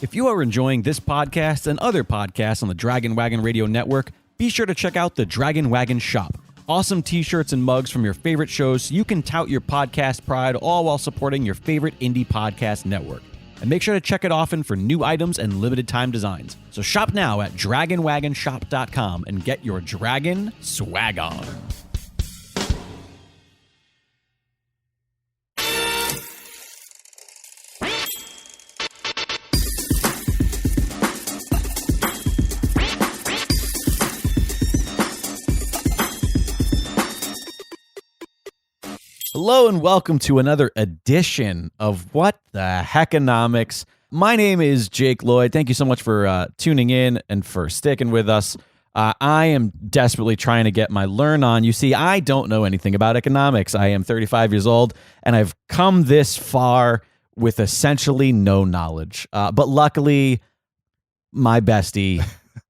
If you are enjoying this podcast and other podcasts on the Dragon Wagon Radio Network, be sure to check out the Dragon Wagon Shop. Awesome t-shirts and mugs from your favorite shows so you can tout your podcast pride, all while supporting your favorite indie podcast network. And make sure to check it often for new items and limited time designs. So shop now at dragonwagonshop.com and get your dragon swag on. Hello and welcome to another edition of What the Heckonomics. My name is Jake Lloyd. Thank you so much for tuning in and for sticking with us. I am desperately trying to get my learn on. You see, I don't know anything about economics. I am 35 years old, and I've come this far with essentially no knowledge. But luckily, my bestie,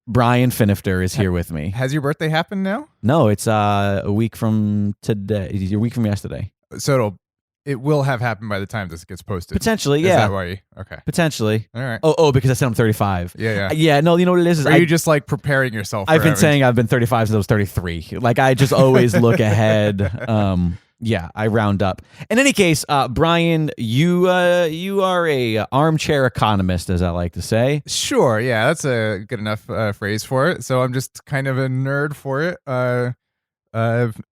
Brian Finifter, is here with me. Has your birthday happened now? No, it's a week from today. A week from yesterday. So it will have happened by the time this gets posted. Potentially, yeah. Is that why you, okay. Potentially. All right. Oh, because I said I'm 35. Yeah. Yeah, no, you know what it is? Are you just like preparing yourself for I've been having- saying I've been 35 since I was 33. Like, I just always look ahead. Yeah, I round up. In any case, Brian, you are a armchair economist, as I like to say. Sure, yeah, that's a good enough phrase for it. So I'm just kind of a nerd for it.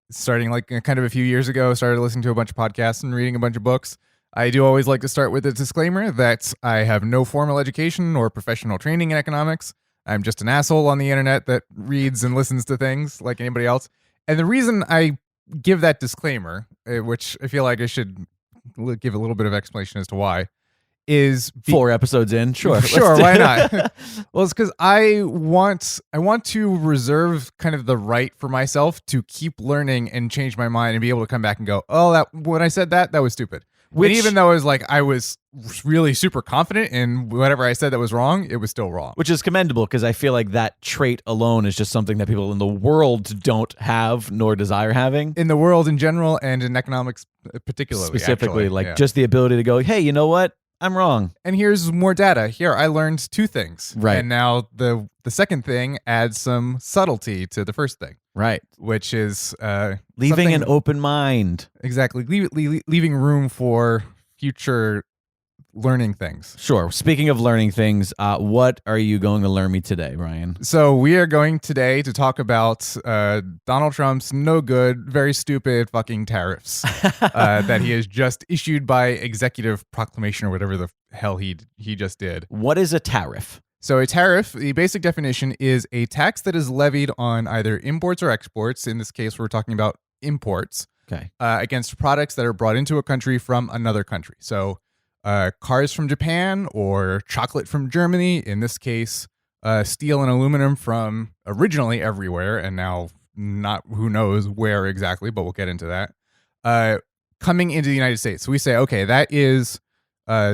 Starting like kind of a few years ago, started listening to a bunch of podcasts and reading a bunch of books. I do always like to start with a disclaimer that I have no formal education or professional training in economics. I'm just an asshole on the internet that reads and listens to things like anybody else. And the reason I give that disclaimer, which I feel like I should give a little bit of explanation as to why, is 4 episodes in, sure, why not? Well, it's because I want to reserve kind of the right for myself to keep learning and change my mind and be able to come back and go, oh, that when I said that was stupid. And even though I was really super confident in whatever I said that was wrong, it was still wrong. Which is commendable, because I feel like that trait alone is just something that people in the world don't have nor desire having. In the world in general and in economics particularly. Specifically, actually. just the ability to go, hey, you know what? I'm wrong. And here's more data. Here, I learned 2 things. Right. And now the second thing adds some subtlety to the first thing. Right. Which is leaving an open mind. Exactly. Leaving room for future learning things. Sure. Speaking of learning things, what are you going to learn me today, Brian? So we are going today to talk about Donald Trump's no good, very stupid fucking tariffs that he has just issued by executive proclamation or whatever the hell he just did. What is a tariff? So a tariff, the basic definition is a tax that is levied on either imports or exports. In this case, we're talking about imports. Okay. Against products that are brought into a country from another country. So cars from Japan or chocolate from Germany. In this case, steel and aluminum from originally everywhere and now not who knows where exactly, but we'll get into that. Coming into the United States. So we say, okay, that is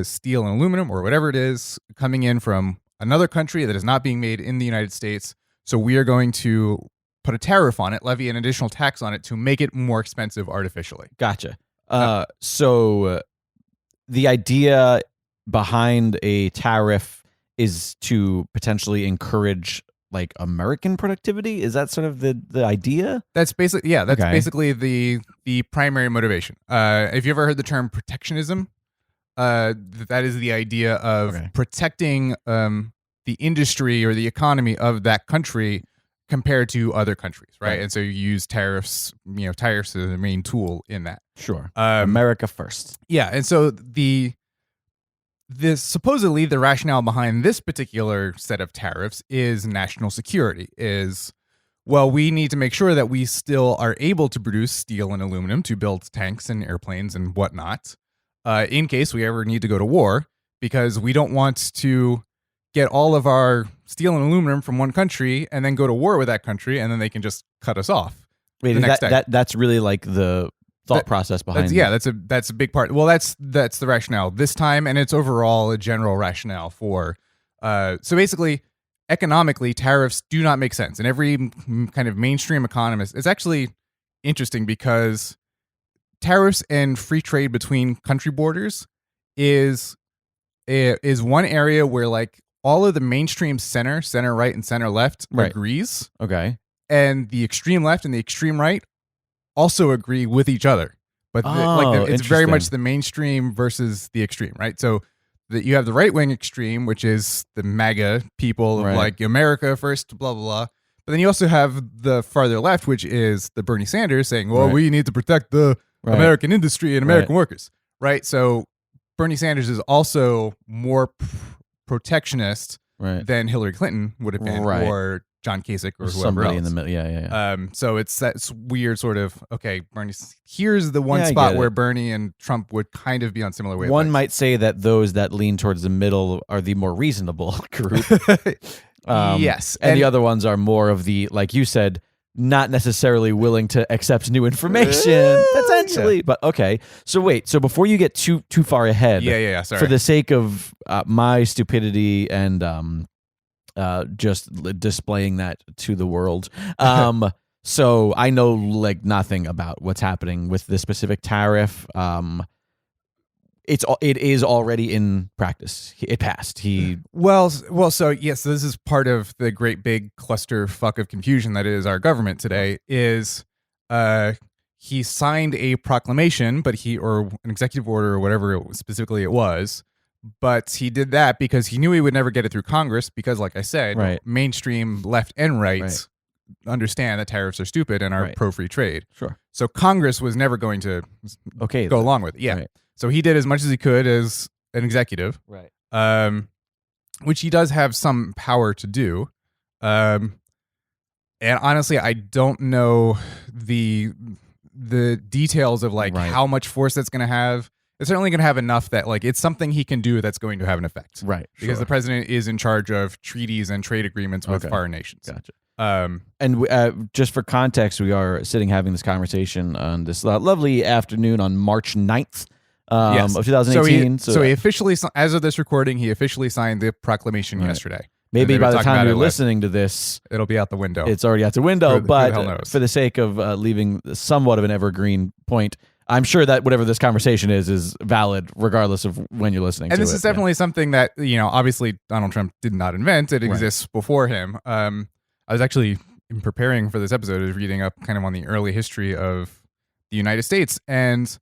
steel and aluminum or whatever it is coming in from another country that is not being made in the United States. So we are going to put a tariff on it, levy an additional tax on it to make it more expensive artificially. Gotcha. So the idea behind a tariff is to potentially encourage like American productivity. Is that sort of the idea? That's basically, yeah, that's Okay. basically the primary motivation. Have you ever heard the term protectionism? That is the idea of protecting the industry or the economy of that country compared to other countries, right? And so you use tariffs, tariffs as the main tool in that. Sure. America first. Yeah, and so this supposedly the rationale behind this particular set of tariffs is national security. Well, we need to make sure that we still are able to produce steel and aluminum to build tanks and airplanes and whatnot, in case we ever need to go to war, because we don't want to get all of our steel and aluminum from one country and then go to war with that country and then they can just cut us off. Wait, the next day. That's really like the thought process behind it. Yeah, that's a big part. Well, that's the rationale this time, and it's overall a general rationale for. So basically, economically, tariffs do not make sense, and every kind of mainstream economist. It's actually interesting because tariffs and free trade between country borders is is one area where like all of the mainstream center right, and center left Right. agrees, Okay. and the extreme left and the extreme right also agree with each other. But it's very much interesting. the mainstream versus the extreme, right? So you have the right wing extreme, which is the MAGA people of Right. like America first, blah blah blah. But then you also have the farther left, which is the Bernie Sanders saying, "Well, Right. we need to protect the Right. American industry and American workers," right? So Bernie Sanders is also more protectionist Right. than Hillary Clinton would have been, Right. or John Kasich, or whoever Somebody else. in the middle. Yeah. So it's that weird sort of, okay, Bernie, here's the one Yeah, I spot get where it. Bernie and Trump would kind of be on similar wavelengths. One might say that those that lean towards the middle are the more reasonable group. Yes. And the other ones are more of the, like you said, not necessarily willing to accept new information, potentially. But okay. So wait. So before you get too far ahead, Yeah. Sorry. for the sake of my stupidity and just displaying that to the world. So I know like nothing about what's happening with this specific tariff. It is already in practice. It passed. Well, so yes, this is part of the great big cluster fuck of confusion that is our government today. Is he signed a proclamation, or an executive order, or whatever specifically it was. But he did that because he knew he would never get it through Congress because, like I said, Right. mainstream left and right, Right. understand that tariffs are stupid and are Right. pro-free trade. Sure. So Congress was never going to go along with it. Yeah. Right. So he did as much as he could as an executive, Right. which he does have some power to do. And honestly, I don't know the details of like Right. how much force that's going to have. It's certainly going to have enough that like it's something he can do that's going to have an effect. Right. Because the president is in charge of treaties and trade agreements with Okay. foreign nations. Gotcha. Um, Just for context, we are sitting having this conversation on this lovely afternoon on March 9th yes. of 2018. So he officially, as of this recording, he officially signed the proclamation Right. yesterday. maybe And they by were the talking time about you're it listening to this, it'll be out the window. it's already out the window. Who the But hell knows? for the sake of leaving somewhat of an evergreen point, I'm sure that whatever this conversation is valid regardless of when you're listening to it. And this is definitely something that, obviously Donald Trump did not invent. It Right. exists before him. I was actually, in preparing for this episode, is reading up kind of on the early history of the United States. And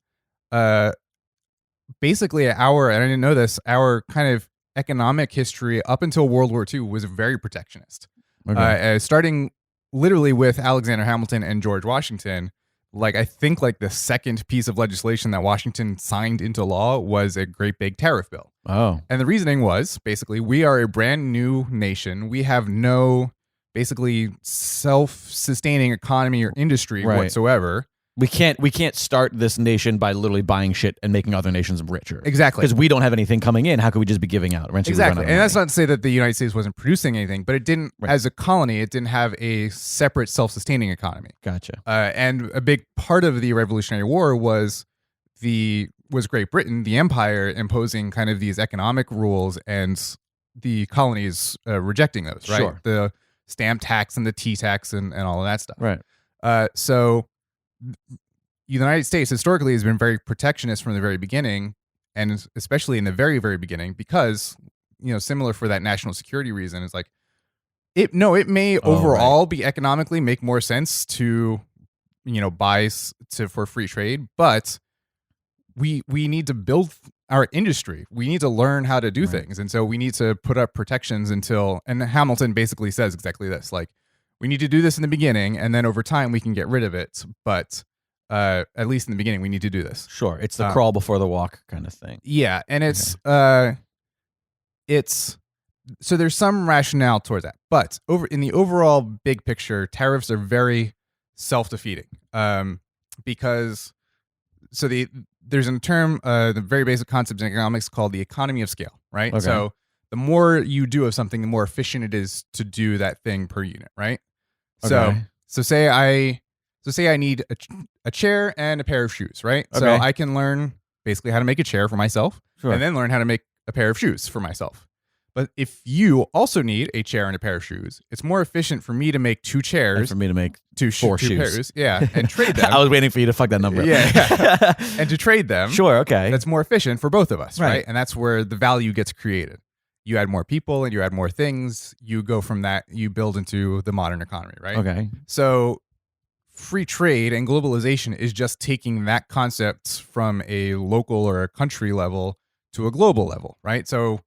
basically and I didn't know this, our kind of economic history up until World War II was very protectionist. Okay. Starting literally with Alexander Hamilton and George Washington. Like, I think like the second piece of legislation that Washington signed into law was a great big tariff bill. Oh. And the reasoning was basically we are a brand new nation. We have no basically self-sustaining economy or industry Right. whatsoever. We can't start this nation by literally buying shit and making other nations richer. Exactly. Because we don't have anything coming in. How could we just be giving out? Eventually we run Exactly. out of And that's money. not to say that the United States wasn't producing anything, but it didn't, Right. as a colony, it didn't have a separate self-sustaining economy. Gotcha. And a big part of the Revolutionary War was Great Britain, the empire, imposing kind of these economic rules and the colonies rejecting those, right? Sure. The stamp tax and the tea tax and all of that stuff. Right. So the United States historically has been very protectionist from the very beginning, and especially in the very, very beginning, because, similar for that national security reason, is like, it may overall be economically make more sense to, buy for free trade, but we need to build our industry. We need to learn how to do things. And so we need to put up protections and Hamilton basically says exactly this, like, we need to do this in the beginning, and then over time we can get rid of it. But at least in the beginning, we need to do this. Sure. It's the crawl before the walk kind of thing. Yeah. And it's so there's some rationale towards that. But in the overall big picture, tariffs are very self-defeating. Because there's a term, the very basic concept in economics called the economy of scale, right? Okay. So the more you do of something, the more efficient it is to do that thing per unit, right? Okay. So say I need a chair and a pair of shoes, right? So Okay. I can learn basically how to make a chair for myself, Sure. and then learn how to make a pair of shoes for myself. But if you also need a chair and a pair of shoes, it's more efficient for me to make 2 And chairs, for me to make two 4 two shoes. pairs, and trade them. I was waiting for you to fuck that number up. Yeah. And to trade them, Sure, okay. that's more efficient for both of us, Right. right? And that's where the value gets created. You add more people and you add more things. You go from that, you build into the modern economy, right? Okay. So free trade and globalization is just taking that concept from a local or a country level to a global level, right? So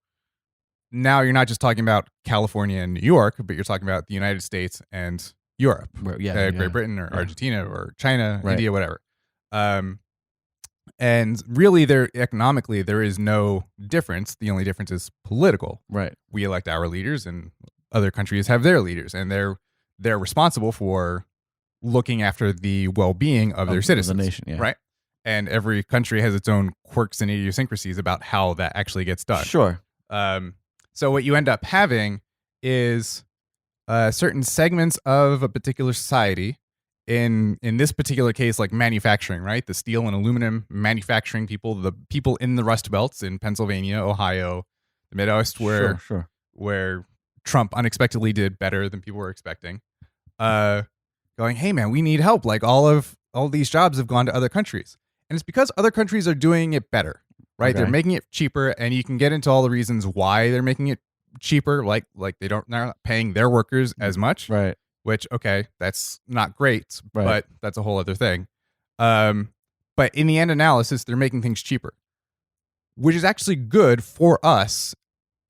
now you're not just talking about California and New York, but you're talking about the United States and Europe, Great Britain or Argentina or China, India, whatever. And really, economically, there is no difference. The only difference is political. Right. We elect our leaders, and other countries have their leaders, and they're responsible for looking after the well-being of their citizens, the nation, right? And every country has its own quirks and idiosyncrasies about how that actually gets done. Sure. So what you end up having is certain segments of a particular society. In this particular case, like manufacturing, right? The steel and aluminum manufacturing people, the people in the Rust Belts in Pennsylvania, Ohio, the Midwest, where Trump unexpectedly did better than people were expecting. Going, hey man, we need help. Like all these jobs have gone to other countries, and it's because other countries are doing it better. Right, Okay. They're making it cheaper, and you can get into all the reasons why they're making it cheaper. Like they're not paying their workers as much, Right. Which that's not great, Right. but that's a whole other thing. But in the end analysis, they're making things cheaper, which is actually good for us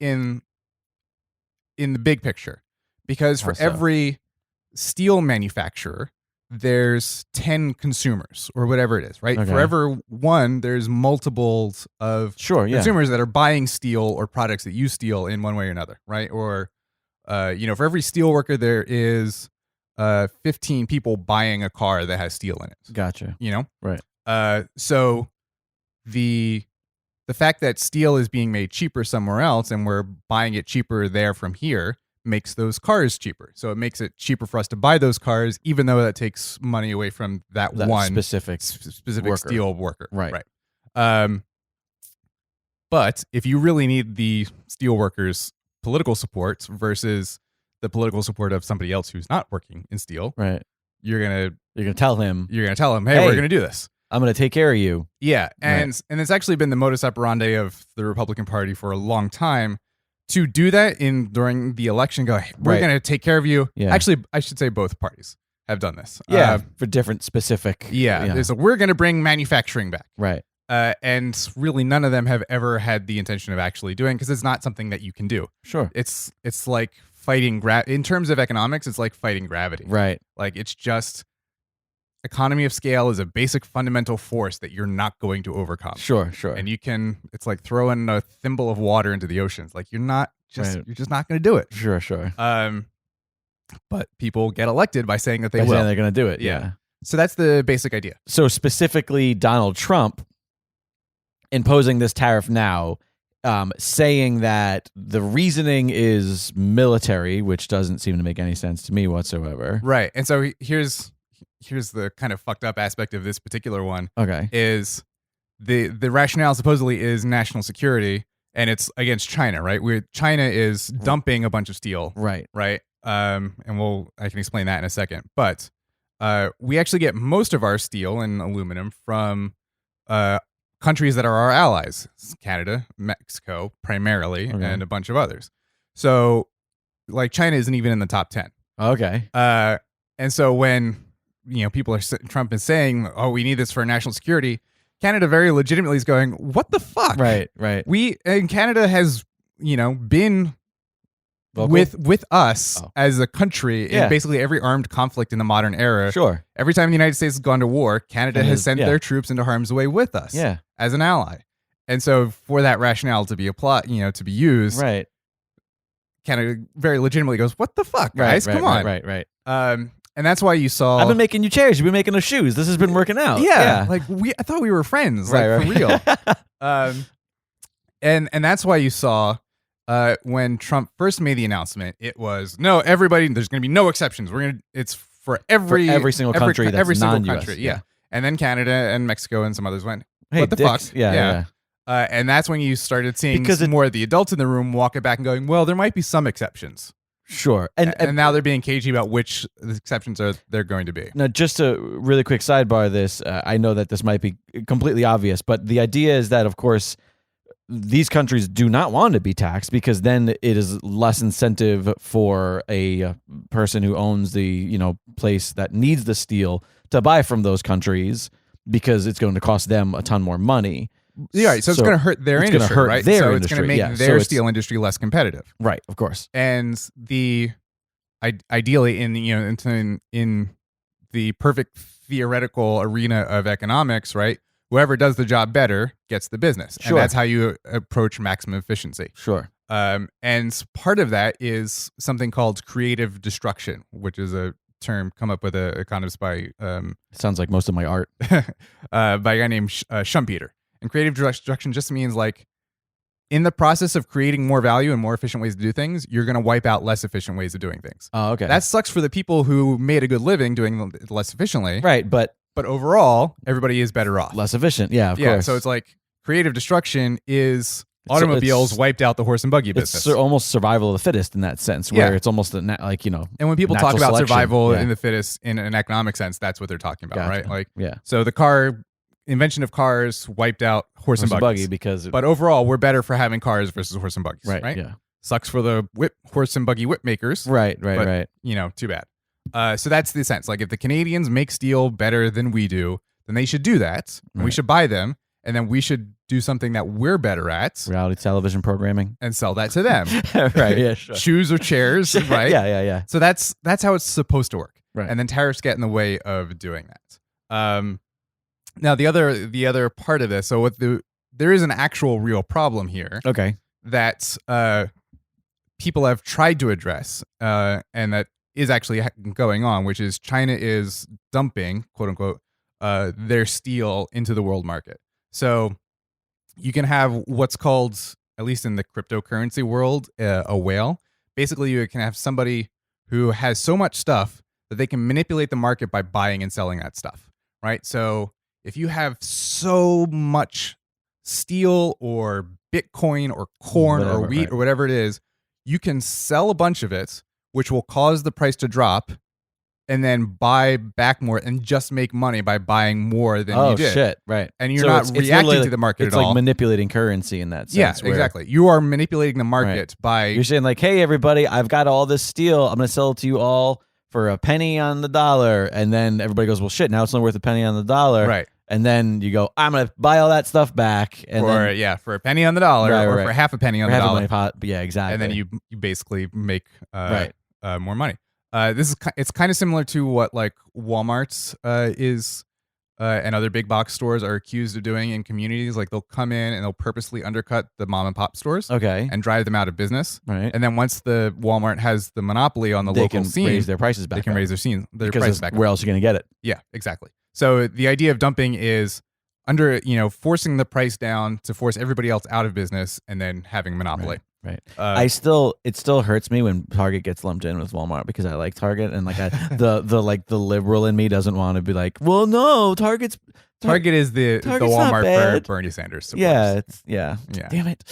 in the big picture, because for How so? every steel manufacturer, there's 10 consumers or whatever it is, right? Okay. For every one, there's multiples of consumers that are buying steel or products that use steel in one way or another, right? Or, for every steel worker, there is 15 people buying a car that has steel in it. Gotcha. Right. So the fact that steel is being made cheaper somewhere else and we're buying it cheaper there from here makes those cars cheaper. So it makes it cheaper for us to buy those cars, even though that takes money away from that one specific worker. steel worker. Right. But if you really need the steel workers' political support versus the political support of somebody else who's not working in steel, Right. you're gonna tell him, hey, we're gonna do this. I'm gonna take care of you. Yeah, and it's actually been the modus operandi of the Republican Party for a long time to do that during the election. Go, hey, we're gonna take care of you. Yeah. Actually, I should say both parties have done this. For different specific. So we're gonna bring manufacturing back. Right. And really, none of them have ever had the intention of actually doing, because it's not something that you can do. Sure. It's like fighting in terms of economics, it's like fighting gravity. Right. Like it's just economy of scale is a basic fundamental force that you're not going to overcome. Sure. And it's like throwing a thimble of water into the oceans. Like you're just not going to do it. Sure. But people get elected by saying that they By will. saying they're gonna do it. Yeah. So that's the basic idea. So specifically, Donald Trump imposing this tariff now, saying that the reasoning is military, which doesn't seem to make any sense to me whatsoever. Right. And so here's the kind of fucked up aspect of this particular one. Okay. Is the rationale supposedly is national security, and it's against China, right? China is dumping a bunch of steel. Right. And I can explain that in a second. But we actually get most of our steel and aluminum from countries that are our allies. Canada, Mexico, primarily, and a bunch of others. So, like, China isn't even in the top 10. Okay. And so when Trump is saying, "Oh, we need this for national security," Canada very legitimately is going, "What the fuck?" Right. And Canada has been Vocal? with us as a country in basically every armed conflict in the modern era. Sure. Every time the United States has gone to war, Canada has sent their troops into harm's way with us. Yeah. As an ally. And so for that rationale to be applied, to be used, Right. Canada very legitimately goes, "What the fuck, guys? Come on." Right. And that's why you saw I've been making you chairs. You've been making us shoes. This has been working out. Yeah. Like I thought we were friends, for real. And that's why you saw when Trump first made the announcement, it was no, everybody. There's going to be no exceptions. It's for every single country. That's every single non-US. country. Yeah. And then Canada and Mexico and some others went, Hey, what the dicks. fuck? Yeah. And that's when you started seeing Because more of the adults in the room walking back and going, well, there might be some exceptions. Sure. And now they're being cagey about which exceptions they're going to be. Now, just a really quick sidebar this, I know that this might be completely obvious, but the idea is that, of course, these countries do not want to be taxed because then it is less incentive for a person who owns the place that needs the steel to buy from those countries because it's going to cost them a ton more money. Yeah, right. So it's going to hurt their industry, hurt right? Their so industry, it's going to make their steel industry less competitive, right? Of course. And ideally in the perfect theoretical arena of economics, right? Whoever does the job better gets the business, Sure. and that's how you approach maximum efficiency. Sure. And part of that is something called creative destruction, which is a term come up with an economist by sounds like most of my art by a guy named Schumpeter. And creative destruction just means like in the process of creating more value and more efficient ways to do things, you're going to wipe out less efficient ways of doing things. Oh, okay. That sucks for the people who made a good living doing it less efficiently. Right, but overall, everybody is better off. Less efficient, yeah, of course. So it's like creative destruction is automobiles wiped out the horse and buggy business. It's almost survival of the fittest in that sense, where it's almost And when people talk about selection, survival in the fittest in an economic sense, that's what they're talking about, Gotcha. right? Like, so the invention of cars wiped out horse and buggy but overall, we're better for having cars versus horse and buggies, right? Yeah. Sucks for the horse and buggy whip makers, right. Too bad. So that's the sense. Like, if the Canadians make steel better than we do, then they should do that. And we should buy them, and then we should do something that we're better at, reality television programming, and sell that to them. Right? Yeah, sure. Shoes or chairs, right? Yeah. So that's how it's supposed to work, right? And then tariffs get in the way of doing that. Now the other part of this, so there is an actual real problem here, okay, that people have tried to address, and that is actually going on, which is China is dumping, quote unquote, their steel into the world market. So you can have what's called, at least in the cryptocurrency world, a whale. Basically, you can have somebody who has so much stuff that they can manipulate the market by buying and selling that stuff, right? So if you have so much steel or Bitcoin or corn or wheat or whatever it is, you can sell a bunch of it, which will cause the price to drop, and then buy back more and just make money by buying more than you did. Oh, shit, right. And you're not reacting to the market at all. It's like manipulating currency in that sense. Yeah, exactly. You are manipulating the market by... You're saying like, hey, everybody, I've got all this steel. I'm going to sell it to you all for a penny on the dollar. And then everybody goes, well, shit, now it's not worth a penny on the dollar. Right. And then you go, I'm going to buy all that stuff back. And for a penny on the dollar, or for half a penny on the dollar. Yeah, exactly. And then you basically make more money. It's kind of similar to what like Walmart is and other big box stores are accused of doing in communities. Like, they'll come in and they'll purposely undercut the mom and pop stores, and drive them out of business. Right. And then once the Walmart has the monopoly on the local scene, raise their prices back. They can raise their prices back. Where else are you going to get it? Yeah, exactly. So the idea of dumping is forcing the price down to force everybody else out of business and then having a monopoly. Right. It still hurts me when Target gets lumped in with Walmart because I like Target, and like the liberal in me doesn't want to be like, well, no, Target is the Walmart for Bernie Sanders supporters. Yeah. Damn it.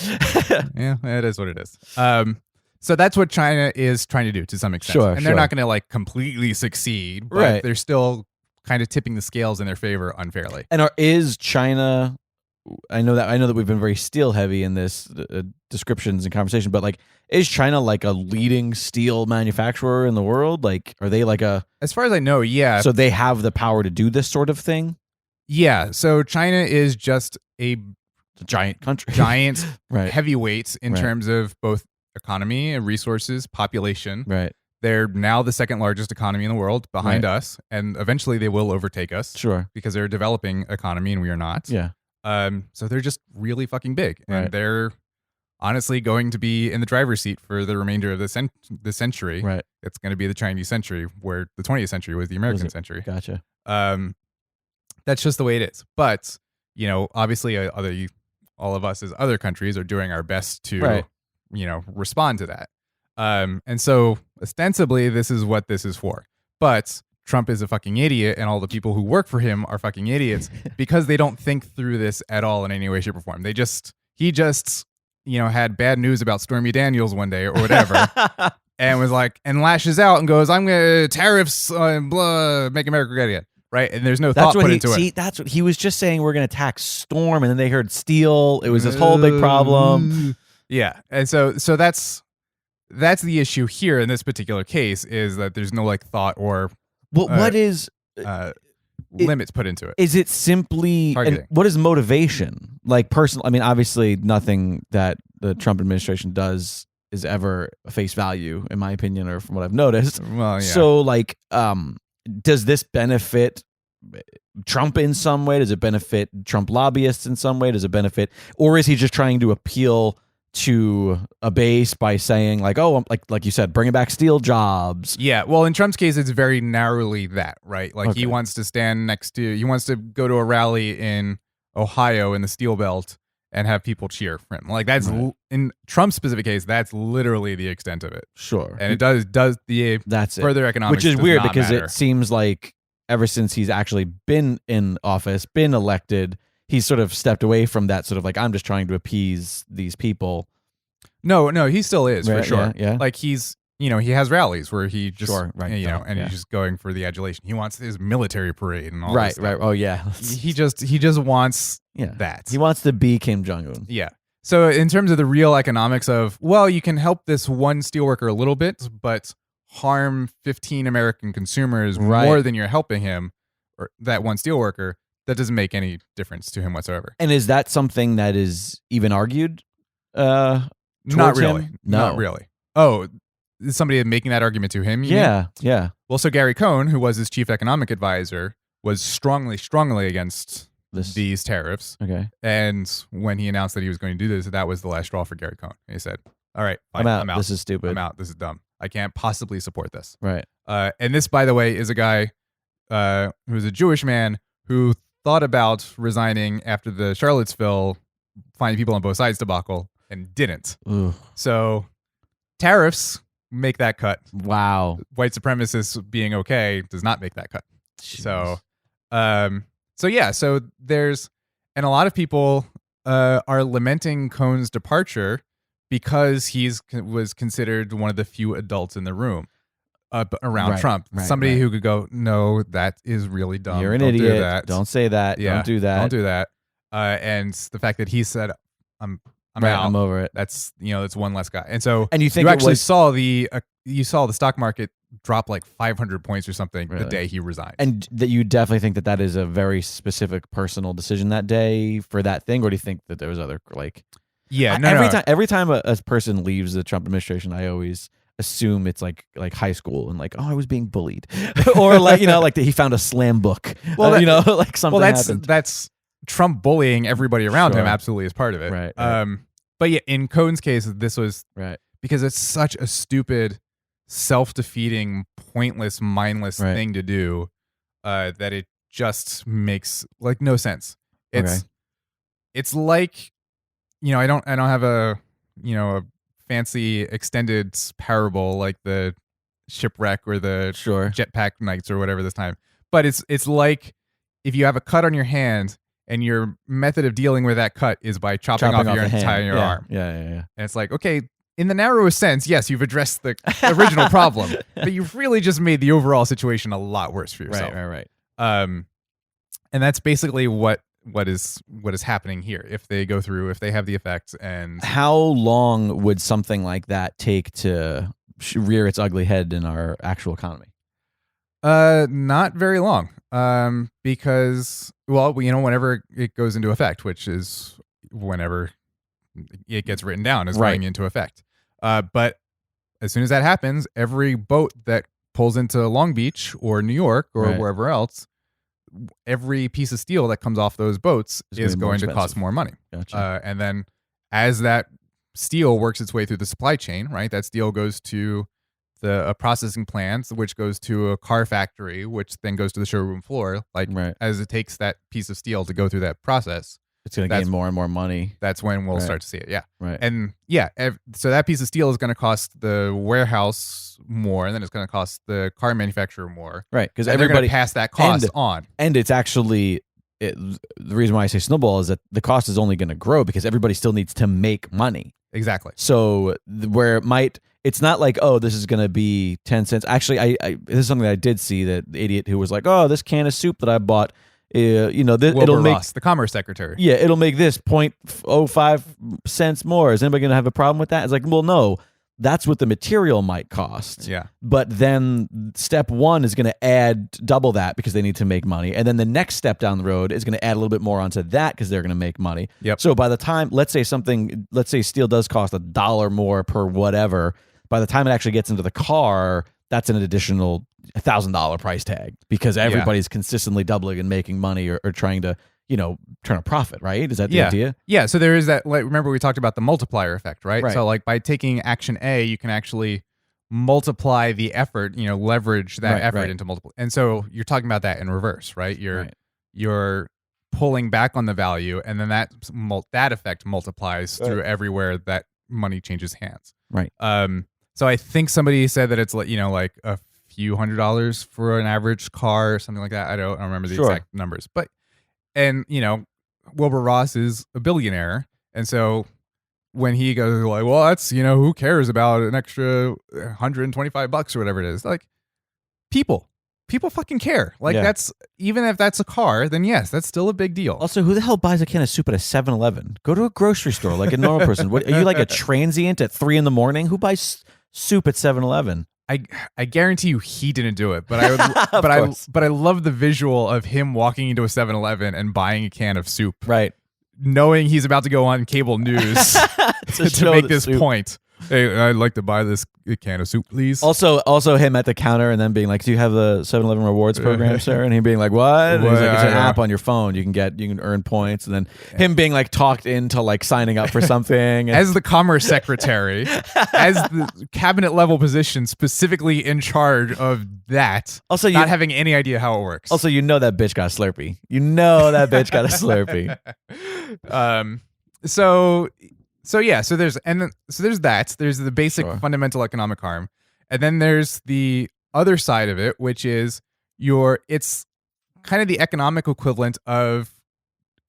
Yeah, it is what it is. So that's what China is trying to do to some extent. Sure, and they're not going to like completely succeed, but they're still kind of tipping the scales in their favor unfairly. And is China? I know that we've been very steel heavy in this descriptions and conversation, but like, is China like a leading steel manufacturer in the world? Like, are they like as far as I know, yeah. So they have the power to do this sort of thing? Yeah. So China is just a giant country, heavyweights in terms of both economy and resources, population. Right. They're now the second largest economy in the world behind us, and eventually they will overtake us. Sure. Because they're a developing economy and we are not. Yeah. So they're just really fucking big, and they're honestly going to be in the driver's seat for the remainder of the century. Right. It's going to be the Chinese century, where the 20th century was the American century. Gotcha. That's just the way it is. But, obviously all of us as other countries are doing our best to, respond to that. And so ostensibly this is what this is for. But Trump is a fucking idiot and all the people who work for him are fucking idiots because they don't think through this at all in any way, shape, or form. He just had bad news about Stormy Daniels one day or whatever and was like, and lashes out and goes, I'm going to tariffs, blah, make America great again. Right. And there's no thought put into it. That's what he was just saying. We're going to tax Storm. And then they heard steel. It was this whole big problem. Yeah. And so that's the issue here in this particular case, is that there's no like thought or what is limits put into it. Is it simply and what is motivation? Like personal, I mean, obviously nothing that the Trump administration does is ever face value, in my opinion, or from what I've noticed. Well, yeah. So like, does this benefit Trump in some way? Does it benefit Trump lobbyists in some way? Does it benefit, or is he just trying to appeal to a base by saying like, oh, like you said, bringing back steel jobs? Yeah. Well, in Trump's case, it's very narrowly that, right? Like he wants to stand next to, he wants to go to a rally in Ohio in the Steel Belt and have people cheer for him. Like that's in Trump's specific case, that's literally the extent of it. Sure. And it does the that's further economics, which is weird because matter. It seems like ever since he's actually been in office, been elected, he's sort of stepped away from that sort of like, I'm just trying to appease these people. No, he still is, for sure. Yeah. Like he's, he has rallies where he just, and he's just going for the adulation. He wants his military parade and all right, this stuff. right. Oh yeah. He just wants that. He wants to be Kim Jong-un. Yeah. So in terms of the real economics of, well, you can help this one steelworker a little bit, but harm 15 American consumers more than you're helping him, or that one steelworker, that doesn't make any difference to him whatsoever. And is that something that is even argued? Not really. Him? No. Not really. Oh, is somebody making that argument to him? Yeah. Well, so Gary Cohn, who was his chief economic advisor, was strongly against these tariffs. Okay. And when he announced that he was going to do this, that was the last straw for Gary Cohn. He said, all right, fine, I'm out. This is stupid. I'm out. This is dumb. I can't possibly support this. Right. And this, by the way, is a guy who's a Jewish man who thought about resigning after the Charlottesville finding people on both sides debacle and didn't. Ugh. So tariffs make that cut. Wow. White supremacists being okay does not make that cut. Jeez. So there's, and a lot of people are lamenting Cohn's departure because was considered one of the few adults in the room around Trump. Somebody who could go, no, that is really dumb. You're an Don't idiot. Do that. Don't say that. Yeah, don't do that. Don't do that. And the fact that he said, I'm out. I'm over it. That's that's one less guy. And so you think you actually saw the stock market drop like 500 points or something the day he resigned. And that you definitely think that is a very specific personal decision that day for that thing, or do you think that there was other like? Yeah, every time a person leaves the Trump administration, I always assume it's like high school and like, oh, I was being bullied, or like like that he found a slam book. Well, like something. Well, happened. That's Trump bullying everybody around him. Absolutely is part of it. Right. But yeah, in Cohn's case, this was right because it's such a stupid, self-defeating, pointless, mindless thing to do that it just makes like no sense. It's like I don't have a a fancy extended parable like the shipwreck or the jetpack nights or whatever this time, but it's like if you have a cut on your hand and your method of dealing with that cut is by chopping off your entire arm. Yeah. And it's like, okay, in the narrowest sense, yes, you've addressed the original problem, but you've really just made the overall situation a lot worse for yourself. Right. And that's basically what is happening here if they go through, if they have the effect. And how long would something like that take to rear its ugly head in our actual economy? Not very long. Because whenever it goes into effect, which is whenever it gets written down as going into effect. But as soon as that happens, every boat that pulls into Long Beach or New York or wherever else, every piece of steel that comes off those boats is going to cost more money. Gotcha. And then as that steel works its way through the supply chain, right, that steel goes to a processing plant, which goes to a car factory, which then goes to the showroom floor. As it takes that piece of steel to go through that process, it's going to gain more and more money. That's when we'll Right. start to see it. Yeah. Right. And yeah, so that piece of steel is going to cost the warehouse more, and then it's going to cost the car manufacturer more. Right. Because And they're going everybody to pass that cost on. And it's actually the reason why I say snowball is that the cost is only going to grow because everybody still needs to make money. Exactly. So where it might, it's not like, oh, this is going to be 10 cents. Actually, I this is something that I did see, that the idiot who was like, oh, this can of soup that I bought, it'll make Ross, the commerce secretary. Yeah, it'll make this 0.05 cents more. Is anybody going to have a problem with that? It's like, well, no, that's what the material might cost. Yeah. But then step one is going to add double that because they need to make money. And then the next step down the road is going to add a little bit more onto that because they're going to make money. Yep. So by the time, let's say steel does cost $1 more per whatever, by the time it actually gets into the car, that's an additional $1,000 price tag because everybody's consistently doubling and making money or trying to, turn a profit, right? Is that the idea? Yeah. So there is that, like, remember we talked about the multiplier effect, right? Right. So like by taking action A, you can actually multiply the effort, leverage that effort into multiple. And so you're talking about that in reverse, right? You're pulling back on the value, and then that effect multiplies through everywhere that money changes hands. Right. So I think somebody said that it's like a few $100s for an average car or something like that. I don't remember the exact numbers, but Wilbur Ross is a billionaire, and so when he goes like, well, that's who cares about an extra $125 or whatever it is, like people fucking care. Like that's, even if that's a car, then yes, that's still a big deal. Also, who the hell buys a can of soup at a 7-Eleven? Go to a grocery store like a normal person. What, are you like a transient at 3 a.m? Who buys soup at 7-Eleven? I guarantee you he didn't do it, but I would, but I love the visual of him walking into a 7-Eleven and buying a can of soup, right? Knowing he's about to go on cable news to make this point. Hey, I'd like to buy this can of soup, please. Also him at the counter and then being like, do you have the 7-Eleven rewards program, sir? And him being like, what? And he's like, it's an app on your phone. You can earn points. And then him being like talked into like signing up for something. As the commerce secretary, as the cabinet level position specifically in charge of that, also not having any idea how it works. Also, that bitch got a Slurpee. Got a Slurpee. So there's that. There's the basic fundamental economic harm, and then there's the other side of it, which is it's kind of the economic equivalent of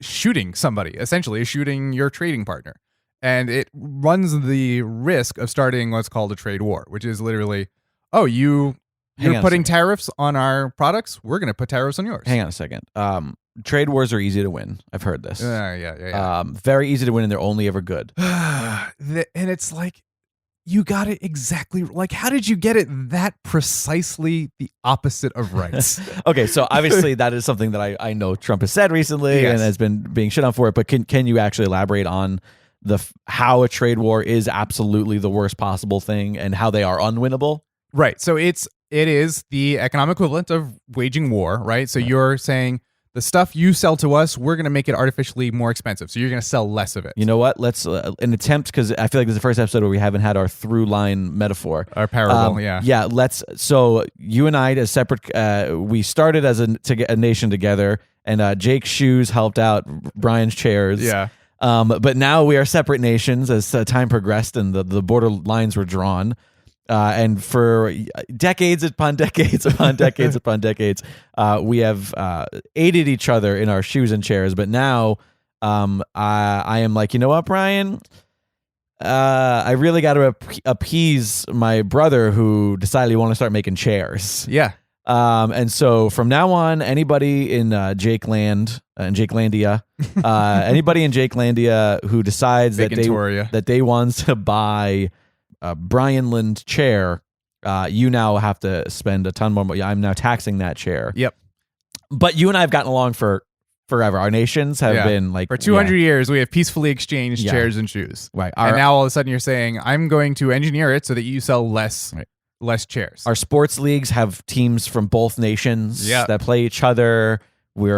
shooting somebody, essentially shooting your trading partner, and it runs the risk of starting what's called a trade war, which is literally, you're putting tariffs on our products, we're going to put tariffs on yours. Hang on a second. Trade wars are easy to win. I've heard this. Yeah. Very easy to win, and they're only ever good. And it's like, you got it exactly. Like, how did you get it that precisely the opposite of right? Okay, so obviously that is something that I know Trump has said recently and has been being shit on for it. But can you actually elaborate on how a trade war is absolutely the worst possible thing and how they are unwinnable? Right. So it is the economic equivalent of waging war, right? So you're saying, the stuff you sell to us, we're going to make it artificially more expensive. So you're going to sell less of it. You know what? Let's an attempt, because I feel like this is the first episode where we haven't had our through line metaphor. Our parable, Yeah, so you and I, as separate, we started as a nation together, and Jake's shoes helped out Brian's chairs. Yeah. But now we are separate nations as time progressed and the border lines were drawn. And for decades upon decades upon decades upon decades, we have aided each other in our shoes and chairs. But now I am like, you know what, Brian? I really got to appease my brother who decided he wanted to start making chairs. Yeah. And so from now on, anybody in Jakelandia, anybody in Jakelandia who decides that they want to buy a Brianlund chair, you now have to spend a ton more money. I'm now taxing that chair. Yep. But you and I have gotten along for forever. Our nations have been like... For 200 years, we have peacefully exchanged chairs and shoes. Right. And now all of a sudden you're saying, I'm going to engineer it so that you sell less chairs. Our sports leagues have teams from both nations that play each other. We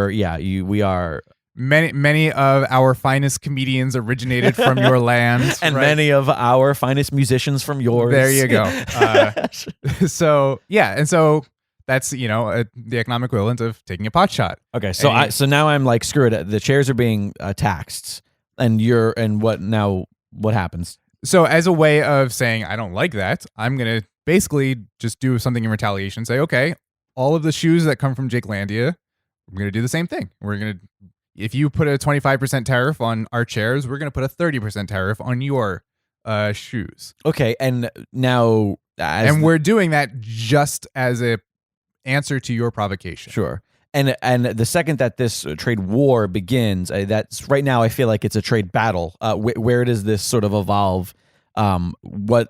are... Many of our finest comedians originated from your land, and many of our finest musicians from yours. There you go. And so That's the economic equivalent of taking a pot shot. Okay, so so now I'm like, screw it. The chairs are being taxed, and what happens? So as a way of saying I don't like that, I'm gonna basically just do something in retaliation. Say, okay, all of the shoes that come from Jakelandia, we're gonna do the same thing. If you put a 25% tariff on our chairs, we're gonna put a 30% tariff on your shoes. Okay, and now we're doing that just as a answer to your provocation. Sure. And the second that this trade war begins, that's right now I feel like it's a trade battle. Where does this sort of evolve? Would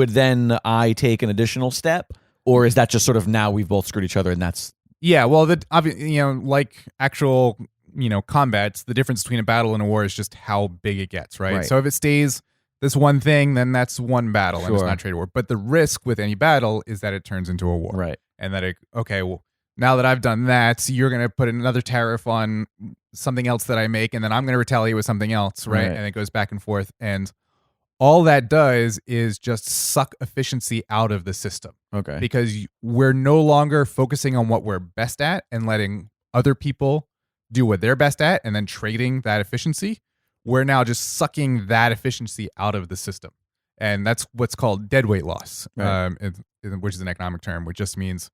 then I take an additional step, or is that just sort of now we've both screwed each other and that's well, like actual combats, the difference between a battle and a war is just how big it gets, right? So if it stays this one thing, then that's one battle, and it's not a trade war. But the risk with any battle is that it turns into a war, right? And that now that I've done that, you're going to put another tariff on something else that I make, and then I'm going to retaliate with something else, right? And it goes back and forth. And all that does is just suck efficiency out of the system. Okay. Because we're no longer focusing on what we're best at and letting other people do what they're best at and then trading that efficiency. We're now just sucking that efficiency out of the system. And that's what's called deadweight loss, which is an economic term, which just means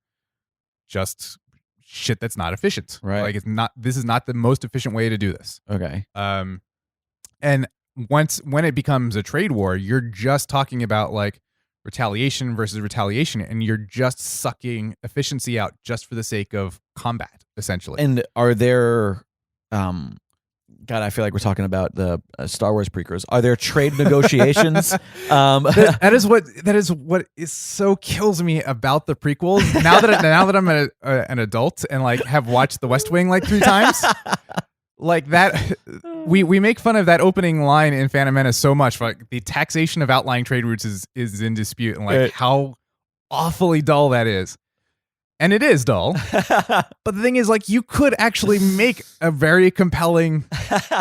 just shit that's not efficient. Right. Like this is not the most efficient way to do this. Okay. And when it becomes a trade war, you're just talking about like retaliation versus retaliation, and you're just sucking efficiency out just for the sake of combat, essentially. And are there, God, I feel like we're talking about the Star Wars prequels. Are there trade negotiations? That is what is so kills me about the prequels. Now that I'm an adult and like have watched The West Wing like 3 times, like that, we make fun of that opening line in Phantom Menace so much. Like the taxation of outlying trade routes is in dispute, and like how awfully dull that is. And it is dull. But the thing is, like, you could actually make a very compelling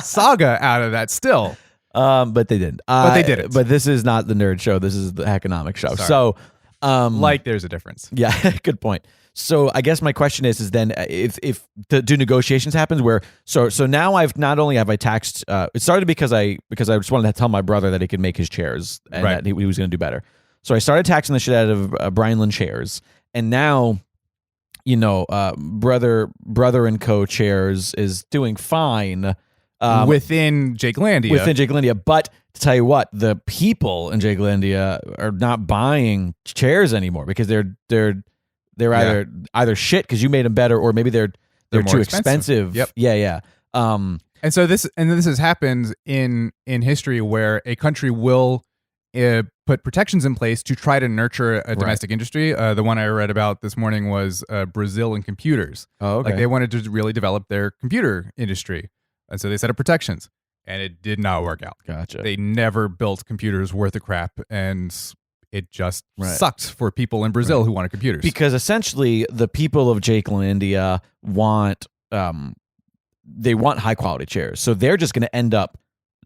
saga out of that still. But they didn't. But they didn't. But this is not the nerd show. This is the Heckonomics show. Sorry. So, there's a difference. Yeah, good point. So I guess my question is then if do negotiations happen where so now not only have I taxed it started because I just wanted to tell my brother that he could make his chairs and that he was going to do better. So I started taxing the shit out of Brianlund chairs, and now brother and co chairs is doing fine within Jakelandia. But to tell you what, the people in Jakelandia are not buying chairs anymore because they're either shit because you made them better, or maybe they're too expensive. Yep. Yeah. And so this has happened in history where a country will put protections in place to try to nurture a domestic industry. The one I read about this morning was Brazil and computers. Oh, okay. Like they wanted to really develop their computer industry, and so they set up protections, and it did not work out. Gotcha. They never built computers worth a crap, and it just sucked for people in Brazil who wanted computers. Because essentially, the people of Jakelandia want high quality chairs, so they're just going to end up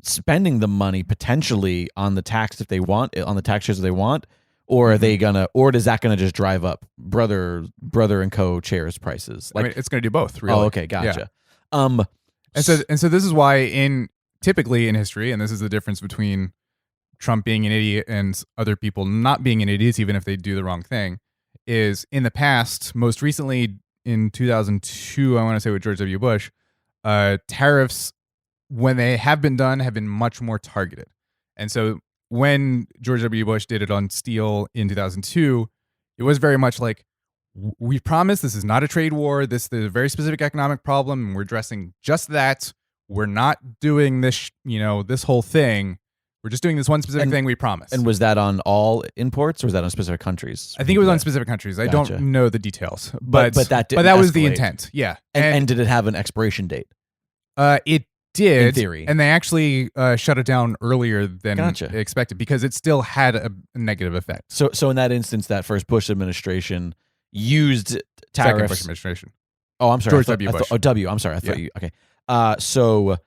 spending the money potentially on the tax if they want on the tax chairs if they want, or are they gonna, or is that gonna just drive up brother and co chairs prices? Like, I mean, it's gonna do both. Really. Oh, okay, gotcha. Yeah. And so this is why typically in history, and this is the difference between Trump being an idiot and other people not being an idiot, even if they do the wrong thing, is in the past, most recently in 2002, I want to say with George W. Bush, tariffs, when they have been done, have been much more targeted. And so when George W. Bush did it on steel in 2002, it was very much like, we promise this is not a trade war. This is a very specific economic problem, and we're addressing just that. We're not doing this, this whole thing. We're just doing this one specific thing, we promise. And was that on all imports, or was that on specific countries? I think it was on specific countries. I don't know the details. But that was the intent. Yeah. And did it have an expiration date? It did, in theory, and they actually shut it down earlier than expected because it still had a negative effect. So in that instance, that first Bush administration used tariffs. Second Bush administration. Oh, I'm sorry. George W. Bush. W. I'm sorry. I thought you. Okay. So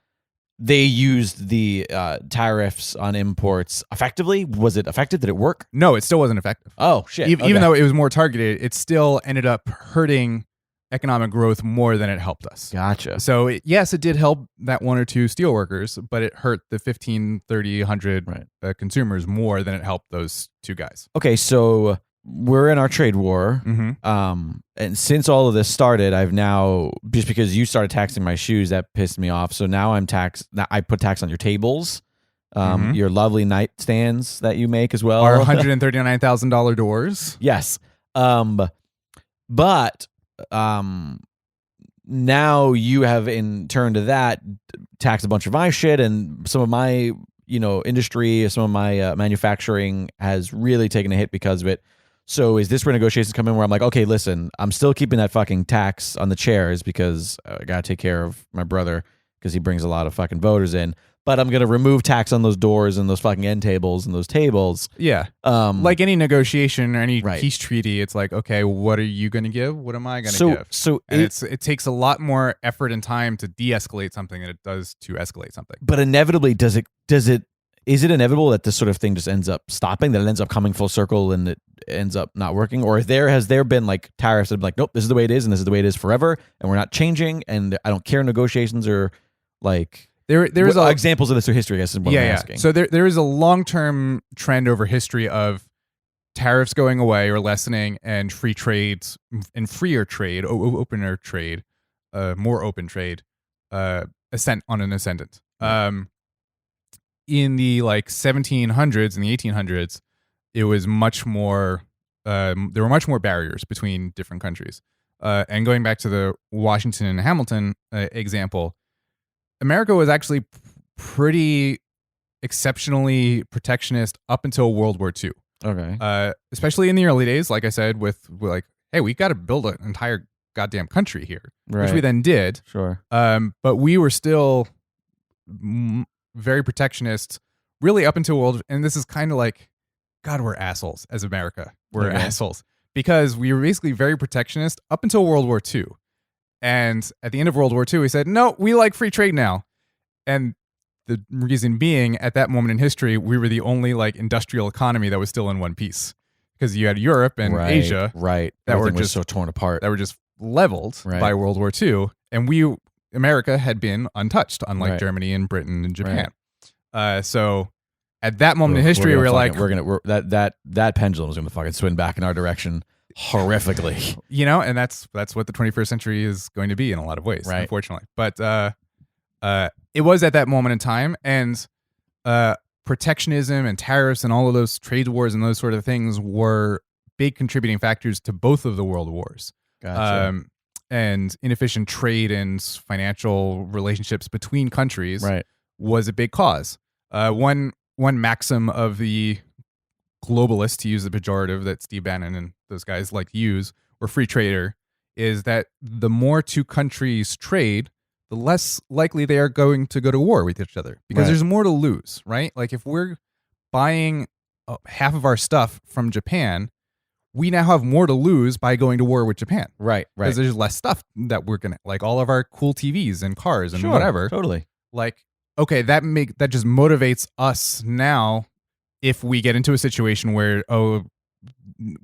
they used the tariffs on imports effectively. Was it effective? Did it work? No, it still wasn't effective. Oh shit! Even though it was more targeted, it still ended up hurting economic growth more than it helped us. Gotcha. So yes, it did help that one or two steel workers, but it hurt the 15, 30, 100 consumers more than it helped those two guys. Okay, so we're in our trade war. And since all of this started, I've now, just because you started taxing my shoes, that pissed me off. So now I put tax on your tables, your lovely nightstands that you make as well. Our $139,000 doors. Yes. But now you have, in turn to that, taxed a bunch of my shit, and some of my, industry, some of my manufacturing has really taken a hit because of it. So is this where negotiations come in, where I'm like, okay, listen, I'm still keeping that fucking tax on the chairs because I gotta take care of my brother because he brings a lot of fucking voters in, but I'm gonna remove tax on those doors and those fucking end tables and those tables. Yeah. Like any negotiation or any peace treaty, it's like, okay, what are you going to give? What am I going to give? So it takes a lot more effort and time to de-escalate something than it does to escalate something. But inevitably, is it inevitable that this sort of thing just ends up stopping, that it ends up coming full circle and it ends up not working? Or has there been like tariffs that have been like, nope, this is the way it is and this is the way it is forever and we're not changing and I don't care, negotiations are like... There's examples of this through history, I guess, is what I'm asking. So there is a long-term trend over history of tariffs going away or lessening and free trades and freer trade, opener trade, more open trade, ascent on an ascendant. In the 1700s and the 1800s, it was much more, there were much more barriers between different countries. And going back to the Washington and Hamilton example, America was actually pretty exceptionally protectionist up until World War II. Okay. Especially in the early days, like I said, with hey, we got to build an entire goddamn country here, which we then did. Sure. But we were still very protectionist, really up until World. And this is kind of like, God, we're assholes as America. We're assholes because we were basically very protectionist up until World War II. And at the end of World War II, we said, no, we like free trade now. And the reason being, at that moment in history, we were the only industrial economy that was still in one piece. Because you had Europe and Asia that were just so torn apart. That were just leveled by World War II. And America had been untouched, unlike Germany and Britain and Japan. So at that moment in history, that pendulum is going to fucking swing back in our direction. Horrifically, and that's what the 21st century is going to be in a lot of ways, unfortunately. But it was at that moment in time, and protectionism and tariffs and all of those trade wars and those sort of things were big contributing factors to both of the world wars. Gotcha. And inefficient trade and financial relationships between countries was a big cause. One maxim of the globalist, to use the pejorative that Steve Bannon and those guys like to use, or free trader, is that the more two countries trade, the less likely they are going to go to war with each other because there's more to lose, right? Like if we're buying half of our stuff from Japan, we now have more to lose by going to war with Japan. Right. Because there's less stuff that we're going to, like all of our cool TVs and cars and whatever. Totally. Like, okay, that just motivates us now. If we get into a situation where,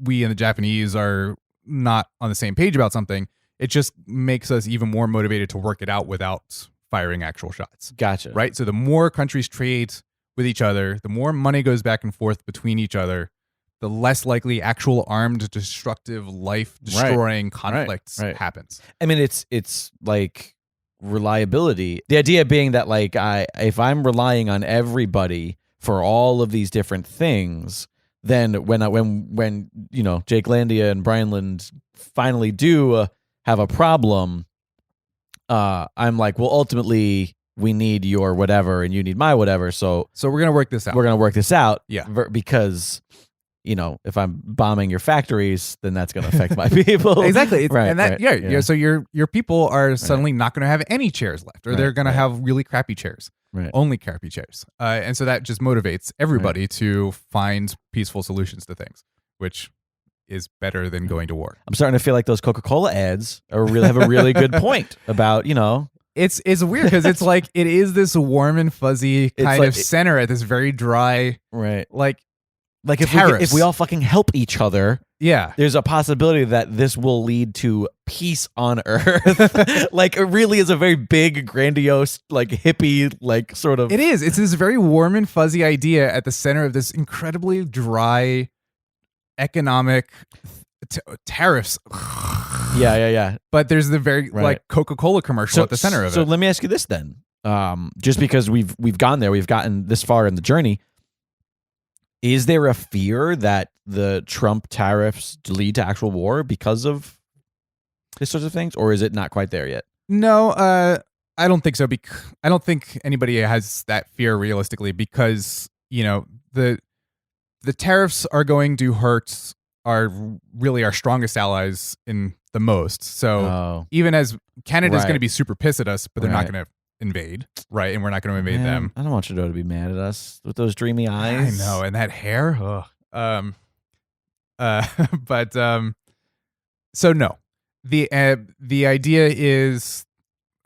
we and the Japanese are not on the same page about something, it just makes us even more motivated to work it out without firing actual shots. Gotcha. Right? So the more countries trade with each other, the more money goes back and forth between each other, the less likely actual armed, destructive, life-destroying conflicts happens. I mean, it's like reliability. The idea being that if I'm relying on everybody for all of these different things, then when Jakelandia and Brianlund finally do have a problem, I'm like, well, ultimately we need your whatever and you need my whatever. So we're gonna work this out. We're gonna work this out. Yeah, because if I'm bombing your factories, then that's gonna affect my people. Exactly. So your people are suddenly not gonna have any chairs left, or they're gonna have really crappy chairs. Only crappy chairs. And so that just motivates everybody to find peaceful solutions to things, which is better than going to war. I'm starting to feel like those Coca-Cola ads have a really good point about, It's weird because it's like it is this warm and fuzzy kind like of center at this very dry, right. like if we all fucking help each other, yeah, there's a possibility that this will lead to peace on Earth. Like it really is a very big, grandiose, like hippie, like sort of. it is. It's this very warm and fuzzy idea at the center of this incredibly dry economic tariffs. Yeah. But there's the very like Coca-Cola commercial at the center of it. So let me ask you this then. Just because we've gone there, we've gotten this far in the journey. Is there a fear that the Trump tariffs lead to actual war because of this sorts of things, or is it not quite there yet? No, I don't think so. I don't think anybody has that fear realistically because the tariffs are going to hurt really our strongest allies in the most. So even as Canada's going to be super pissed at us, but they're not going to invade, right? And we're not going to invade them. I don't want Trudeau to be mad at us with those dreamy eyes. I know, and that hair. Ugh. But so no, the idea is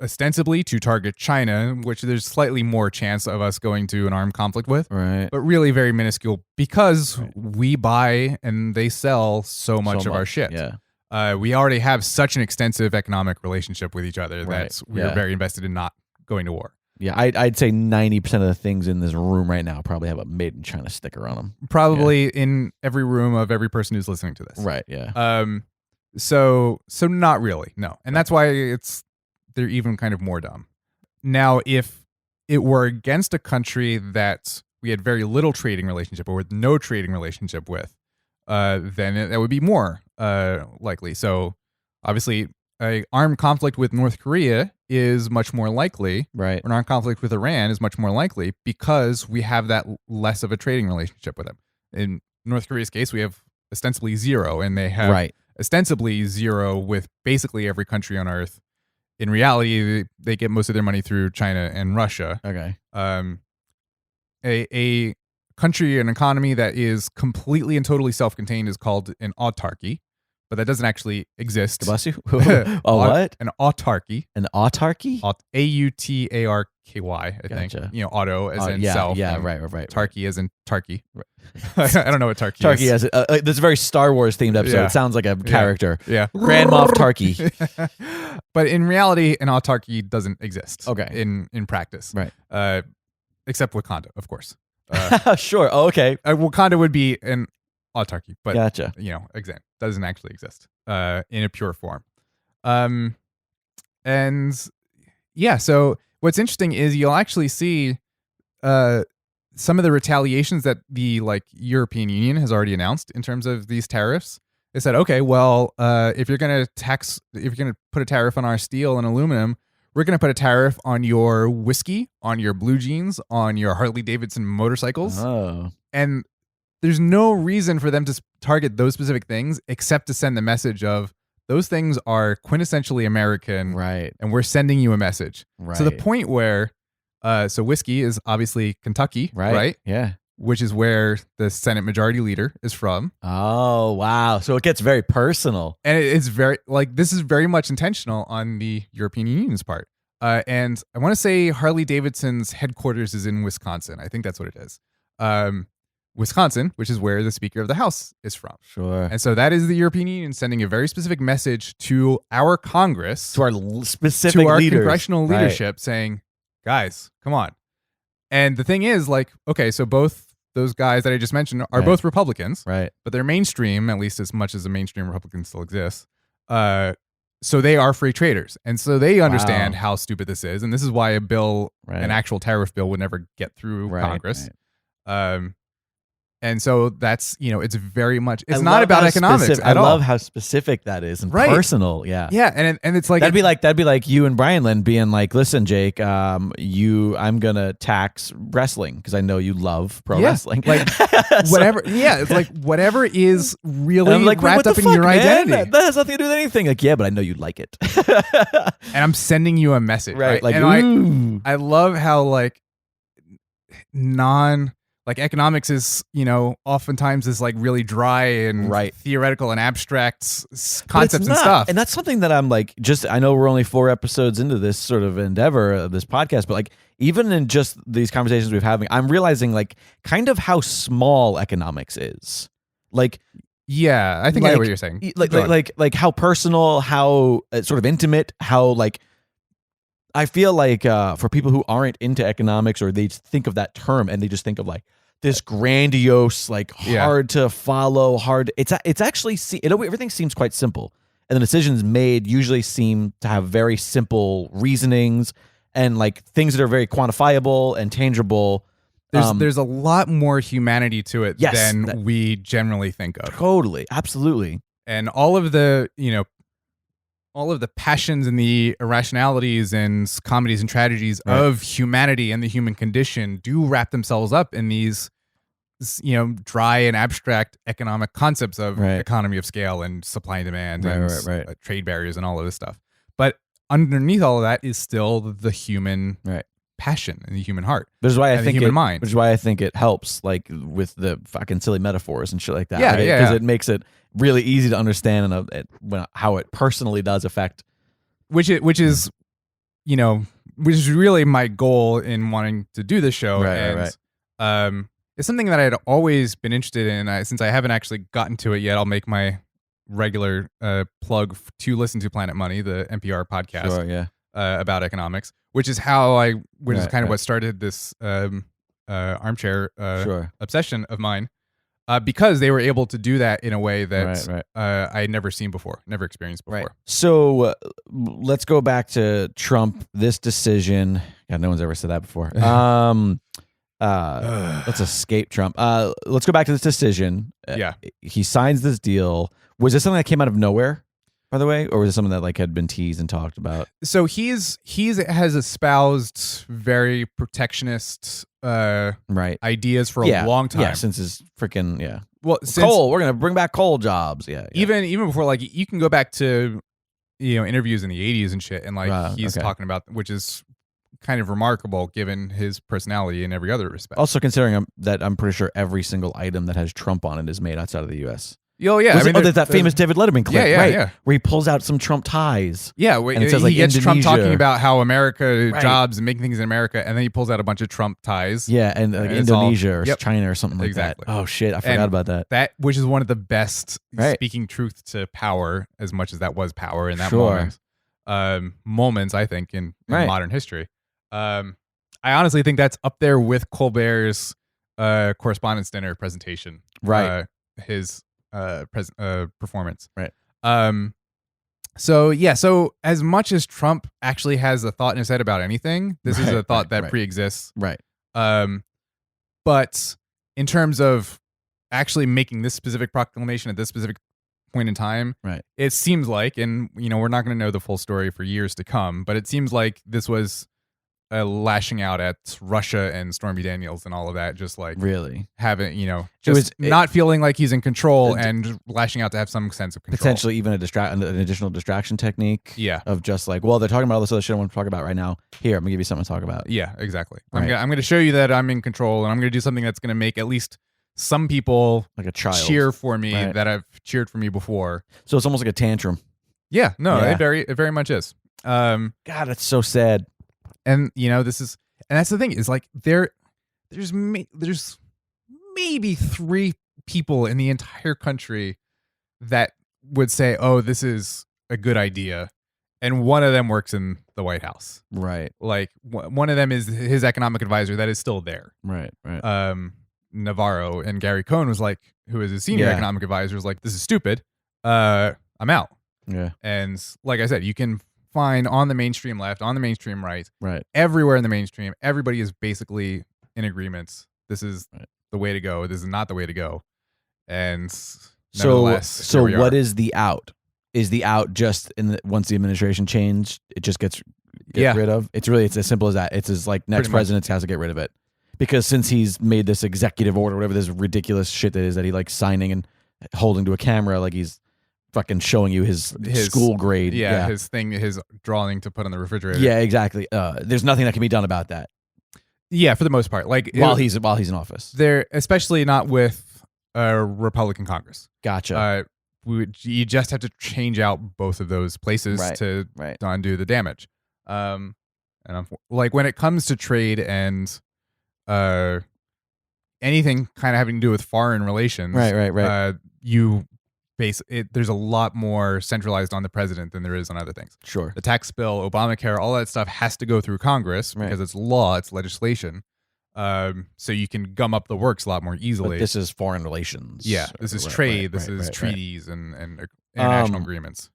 ostensibly to target China, which there's slightly more chance of us going to an armed conflict with, right? But really very minuscule because we buy and they sell so much of our shit. Yeah. We already have such an extensive economic relationship with each other that we're very invested in not going to war. Yeah, I'd say 90% of the things in this room right now probably have a made in China sticker on them. Probably in every room of every person who's listening to this. Right, yeah. So not really, no. And that's why they're even kind of more dumb. Now, if it were against a country that we had very little trading relationship or with no trading relationship with, then that would be more likely. So obviously, an armed conflict with North Korea is much more likely. Right. An armed conflict with Iran is much more likely because we have that less of a trading relationship with them. In North Korea's case, we have ostensibly zero, and they have ostensibly zero with basically every country on Earth. In reality, they get most of their money through China and Russia. Okay. A country, an economy that is completely and totally self-contained is called an autarky, but that doesn't actually exist. Bless you. What? An autarky. An autarky? Autarky, I think. Auto as in self. Yeah, right. Tarky as in turkey. Right. I don't know what Tarky is. Tarky as this is a very Star Wars themed episode. Yeah. It sounds like a character. Yeah. Grand Moff Tarky. But in reality, an autarky doesn't exist. Okay. In practice. Right. Except Wakanda, of course. Sure. Oh, okay. Wakanda would be an autarky, but gotcha. Doesn't actually exist in a pure form. And yeah, so what's interesting is you'll actually see some of the retaliations that the European Union has already announced in terms of these tariffs. They said, okay, well, if you're going to put a tariff on our steel and aluminum, we're going to put a tariff on your whiskey, on your blue jeans, on your Harley Davidson motorcycles. Oh. And there's no reason for them to target those specific things except to send the message of those things are quintessentially American. Right. And we're sending you a message. Right. To the point where, so whiskey is obviously Kentucky, right? Yeah. Which is where the Senate Majority Leader is from. Oh, wow. So it gets very personal. And it's very, this is very much intentional on the European Union's part. And I want to say Harley Davidson's headquarters is in Wisconsin. I think that's what it is. Wisconsin, which is where the Speaker of the House is from. Sure. And so that is the European Union sending a very specific message to our Congress. To our specific to our leaders. Congressional leadership saying, guys, come on. And the thing is, okay, so both those guys that I just mentioned are both Republicans. Right. But they're mainstream, at least as much as a mainstream Republican still exists. So they are free traders. And so they understand how stupid this is. And this is why a bill, an actual tariff bill, would never get through Congress. Right. And so that's, it's very much, it's not about economics at all. I love how specific that is and personal. Yeah. Yeah. And it's like, that'd be like you and Brianlund being like, listen, Jake, I'm going to tax wrestling because I know you love pro wrestling. Whatever. Yeah. It's like whatever is really wrapped up in your identity. That has nothing to do with anything. But I know you like it. And I'm sending you a message. Right. Like, and I love how like economics is, oftentimes is like really dry and theoretical and abstract concepts and stuff. And that's something that I'm like, I know we're only 4 episodes into this sort of endeavor of this podcast, but like even in just these conversations we've having, I'm realizing like kind of how small economics is. Like, yeah, I think I know what you're saying. Like how personal, how sort of intimate, how like, I feel like for people who aren't into economics, or they think of that term and they just think of like this grandiose, like hard to follow, it's actually, everything seems quite simple. And the decisions made usually seem to have very simple reasonings and like things that are very quantifiable and tangible. There's a lot more humanity to it than we generally think of. Totally. Absolutely. And all of the passions and the irrationalities and comedies and tragedies of humanity and the human condition do wrap themselves up in these, dry and abstract economic concepts of economy of scale and supply and demand and trade barriers and all of this stuff. But underneath all of that is still the human passion and the human heart. Which is why I think the human mind. Which is why I think it helps, like with the fucking silly metaphors and shit like that. Yeah, because it makes it really easy to understand and how it personally does affect. Which is really my goal in wanting to do this show. It's something that I had always been interested in. Since I haven't actually gotten to it yet, I'll make my regular plug to listen to Planet Money, the NPR podcast about economics, which is what started this armchair obsession of mine. Because they were able to do that in a way that I had never seen before, never experienced before. Right. So let's go back to Trump, this decision. God, no one's ever said that before. Let's escape Trump. Let's go back to this decision. He signs this deal. Was this something that came out of nowhere, by the way, or was it something that like had been teased and talked about? So he has espoused very protectionist ideas for a long time. Yeah, since his freaking Well, coal, we're gonna bring back coal jobs. Yeah. Even before, like, you can go back to interviews in the 80s and shit, and like he's talking about, which is kind of remarkable given his personality in every other respect. Also considering that I'm pretty sure every single item that has Trump on it is made outside of the U.S. Oh yeah, that famous David Letterman clip, yeah, where he pulls out some Trump ties. Yeah, and it says like he gets Indonesia. Trump talking about how America jobs and making things in America, and then he pulls out a bunch of Trump ties. Yeah, and like Indonesia or China or something like that. Oh shit, I forgot about that. That, which is one of the best speaking truth to power, as much as that was power in that moment. Moments, I think, in modern history. I honestly think that's up there with Colbert's Correspondence Dinner presentation. His performance. So as much as Trump actually has a thought in his head about anything, this is a thought that pre-exists. But in terms of actually making this specific proclamation at this specific point in time, it seems like, and we're not going to know the full story for years to come, but it seems like this was lashing out at Russia and Stormy Daniels and all of that, just like really having, not feeling like he's in control and lashing out to have some sense of control. Potentially even an additional distraction technique. Of just like, well, they're talking about all this other shit I want to talk about right now. Here, I'm gonna give you something to talk about. Yeah, exactly. I'm gonna show you that I'm in control, and I'm gonna do something that's gonna make at least some people like a child cheer for me that have cheered for me before. So it's almost like a tantrum. Yeah, no, it very much is. God, it's so sad. And that's the thing, is like there's maybe 3 people in the entire country that would say, "Oh, this is a good idea," and one of them works in the White House. Like one of them is his economic advisor that is still there. Navarro, and Gary Cohn was like, who is his senior economic advisor, was like, "This is stupid. I'm out." And like I said, you can find on the mainstream left, on the mainstream right, everywhere in the mainstream, everybody is basically in agreement. This is the way to go. This is not the way to go. And so what is the out? Is the out just once the administration changed, it just gets rid of? It's as simple as that. It's as like next president has to get rid of it, because since he's made this executive order, whatever this ridiculous shit that is that he likes signing and holding to a camera like he's fucking showing you his school grade. His drawing to put on the refrigerator. Yeah, exactly. There's nothing that can be done about that. Yeah, for the most part. Like while he's in office. They're especially not with a Republican Congress. Gotcha. You just have to change out both of those places to undo the damage. Like when it comes to trade and anything kind of having to do with foreign relations, there's a lot more centralized on the president than there is on other things. Sure. The tax bill, Obamacare, all that stuff has to go through Congress because it's law, it's legislation. So you can gum up the works a lot more easily. But this is foreign relations. Yeah, this is trade. This is treaties and international agreements.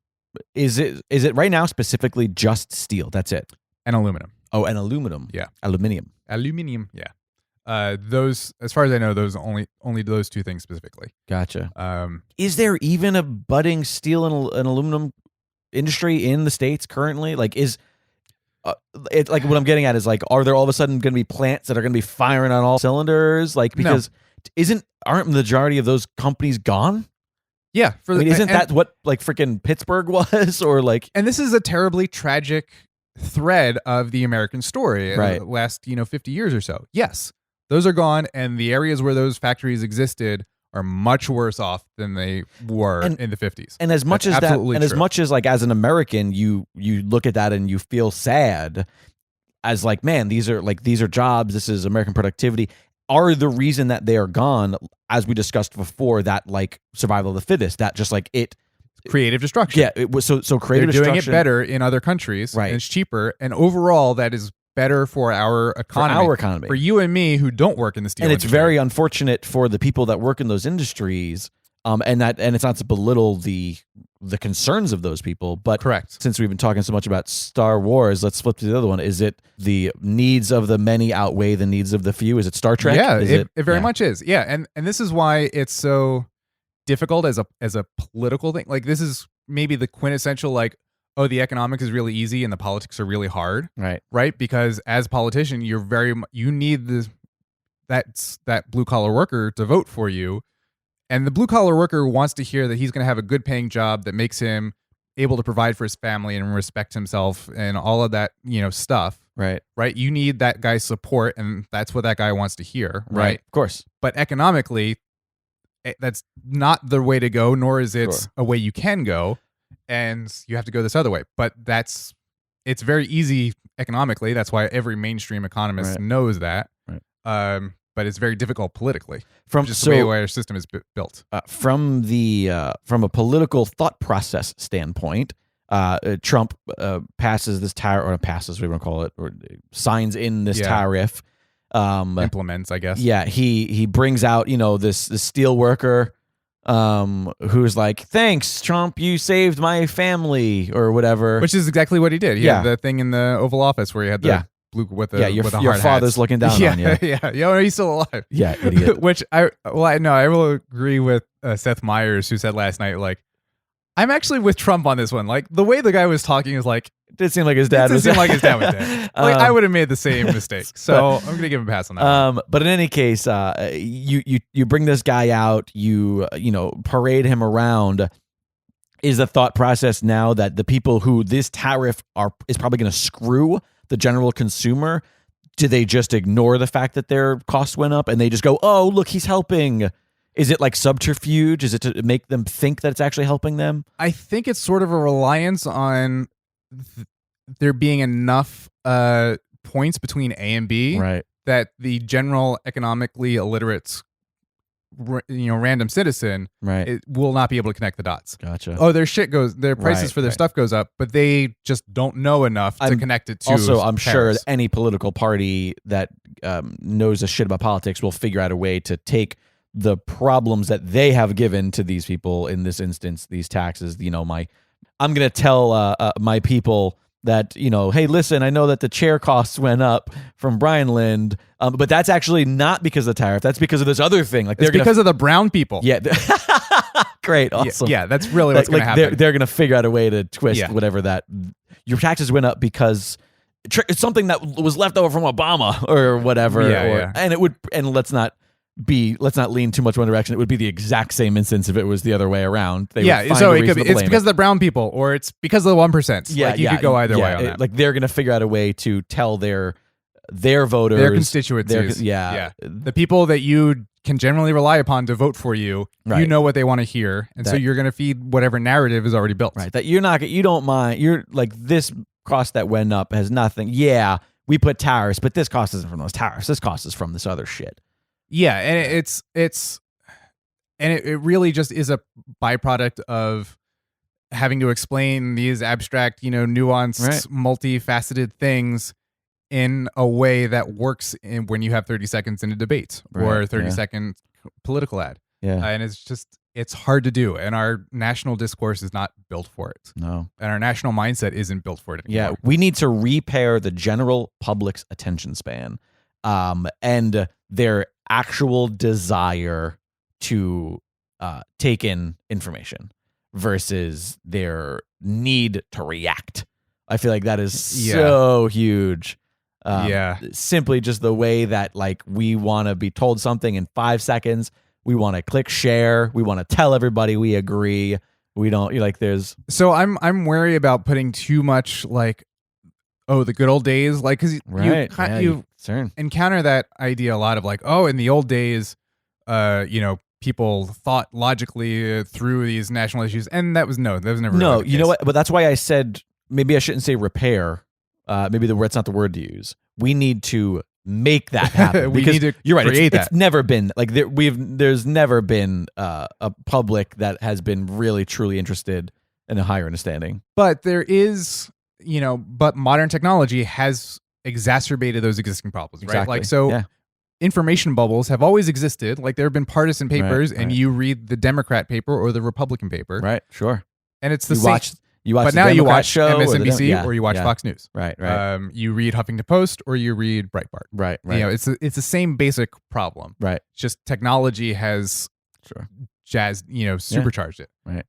Is it right now specifically just steel? That's it. And aluminum. Oh, and aluminum. Yeah, aluminium. Yeah. Those, as far as I know, those only those two things specifically. Gotcha. Is there even a budding steel and aluminum industry in the States currently? Like, it's like what I'm getting at is like, are there all of a sudden going to be plants that are going to be firing on all cylinders? Like, because aren't the majority of those companies gone? Yeah, isn't that what like freaking Pittsburgh was, or like? And this is a terribly tragic thread of the American story, the last 50 years or so. Yes. Those are gone, and the areas where those factories existed are much worse off than they were in the 50s. And as much as that, and as much as like as an American, you look at that and you feel sad, as like, man, these are jobs. This is American productivity. Are the reason that they are gone, as we discussed before, that like survival of the fittest, that just like creative destruction. Yeah, it was so creative. They're doing destruction. It better in other countries, right? And it's cheaper, and overall, that is better for our economy. For you and me who don't work in the steel industry. And it's very unfortunate for the people that work in those industries. And it's not to belittle the concerns of those people, but correct. Since we've been talking so much about Star Wars, let's flip to the other one. Is it the needs of the many outweigh the needs of the few? Is it Star Trek? Yeah, it very much is. Yeah, and this is why it's so difficult as a political thing. Like, this is maybe the quintessential like, oh, the economics is really easy and the politics are really hard. Right? Because as a politician, you need that blue collar worker to vote for you. And the blue collar worker wants to hear that he's going to have a good paying job that makes him able to provide for his family and respect himself and all of that, stuff. Right. You need that guy's support, and that's what that guy wants to hear. Right. Of course. But economically, that's not the way to go, nor is it a way you can go. And you have to go this other way. But it's very easy economically. That's why every mainstream economist knows that. Right. But it's very difficult politically. The way our system is built. From a political thought process standpoint, Trump passes this tariff, or passes, we want to call it, or signs in this tariff. Implements, I guess. Yeah, he brings out this steel worker. Who's like, thanks, Trump, you saved my family, or whatever. Which is exactly what he did. He had the thing in the Oval Office where he had the blue with the your hard father's hats. looking down on you. Yeah, he's still alive. Yeah, idiot. Which I will agree with Seth Meyers, who said last night, like, I'm actually with Trump on this one. Like, the way the guy was talking is like, it did seem like his dad was like his dad was dead. Like, I would have made the same mistake. So I'm gonna give him a pass on that. But in any case, you bring this guy out, you parade him around. Is the thought process now that the people who this tariff is probably going to screw, the general consumer, do they just ignore the fact that their costs went up and they just go, oh, look, he's helping? Is it like subterfuge? Is it to make them think that it's actually helping them? I think it's sort of a reliance on there being enough points between A and B, that the general economically illiterate, random citizen, it will not be able to connect the dots. Gotcha. Oh, their prices for their stuff goes up, but they just don't know enough to connect it to. Also, I'm sure that any political party that knows a shit about politics will figure out a way to take the problems that they have given to these people, in this instance, these taxes. I'm going to tell my people that, hey, listen, I know that the chair costs went up from Brianlund, but that's actually not because of the tariff. That's because of this other thing. Like, it's because of the brown people. Yeah. Great. Awesome. Yeah, that's really what's going to happen. They're going to figure out a way to twist whatever that. Your taxes went up because it's something that was left over from Obama or whatever. And let's not lean too much one direction. It would be the exact same instance if it was the other way around. So it's because of the brown people, or it's because of the 1%. You could go either way on that. Like, they're going to figure out a way to tell their their voters, their constituencies. yeah. The people that you can generally rely upon to vote for you, Right. you know what they want to hear. And so you're going to feed whatever narrative is already built. Right. That you don't mind. You're like, this cost that went up has nothing. Yeah, we put tariffs, but this cost isn't from those tariffs. This cost is from this other shit. Yeah. And it really just is a byproduct of having to explain these abstract, nuanced, multifaceted things in a way that works when you have 30 seconds in a debate or a 30-second political ad. Yeah. And it's hard to do. And our national discourse is not built for it. No. And our national mindset isn't built for it anymore. Yeah. We need to repair the general public's attention span and their actual desire to take in information versus their need to react. I feel like that is so huge. Simply just the way that like we want to be told something in 5 seconds. We want to click share. We want to tell everybody we agree. We don't like there's. So I'm wary about putting too much like, the good old days, like because you encounter that idea a lot of like, in the old days, people thought logically through these national issues, and that was never. No, you know what? But that's why I said maybe I shouldn't say repair. Maybe that's not the word to use. We need to make that happen. We need to you're right. Create it's never been like there's never been a public that has been really truly interested in a higher understanding. But there is, but modern technology has exacerbated those existing problems, right? Exactly. Like so. Information bubbles have always existed. Like there have been partisan papers, and you read the Democrat paper or the Republican paper, right? Sure, and it's the same. You watch, but now you watch show MSNBC or you watch Fox News, right? You read Huffington Post or you read Breitbart, right? It's the same basic problem, right? Just technology has supercharged it, right?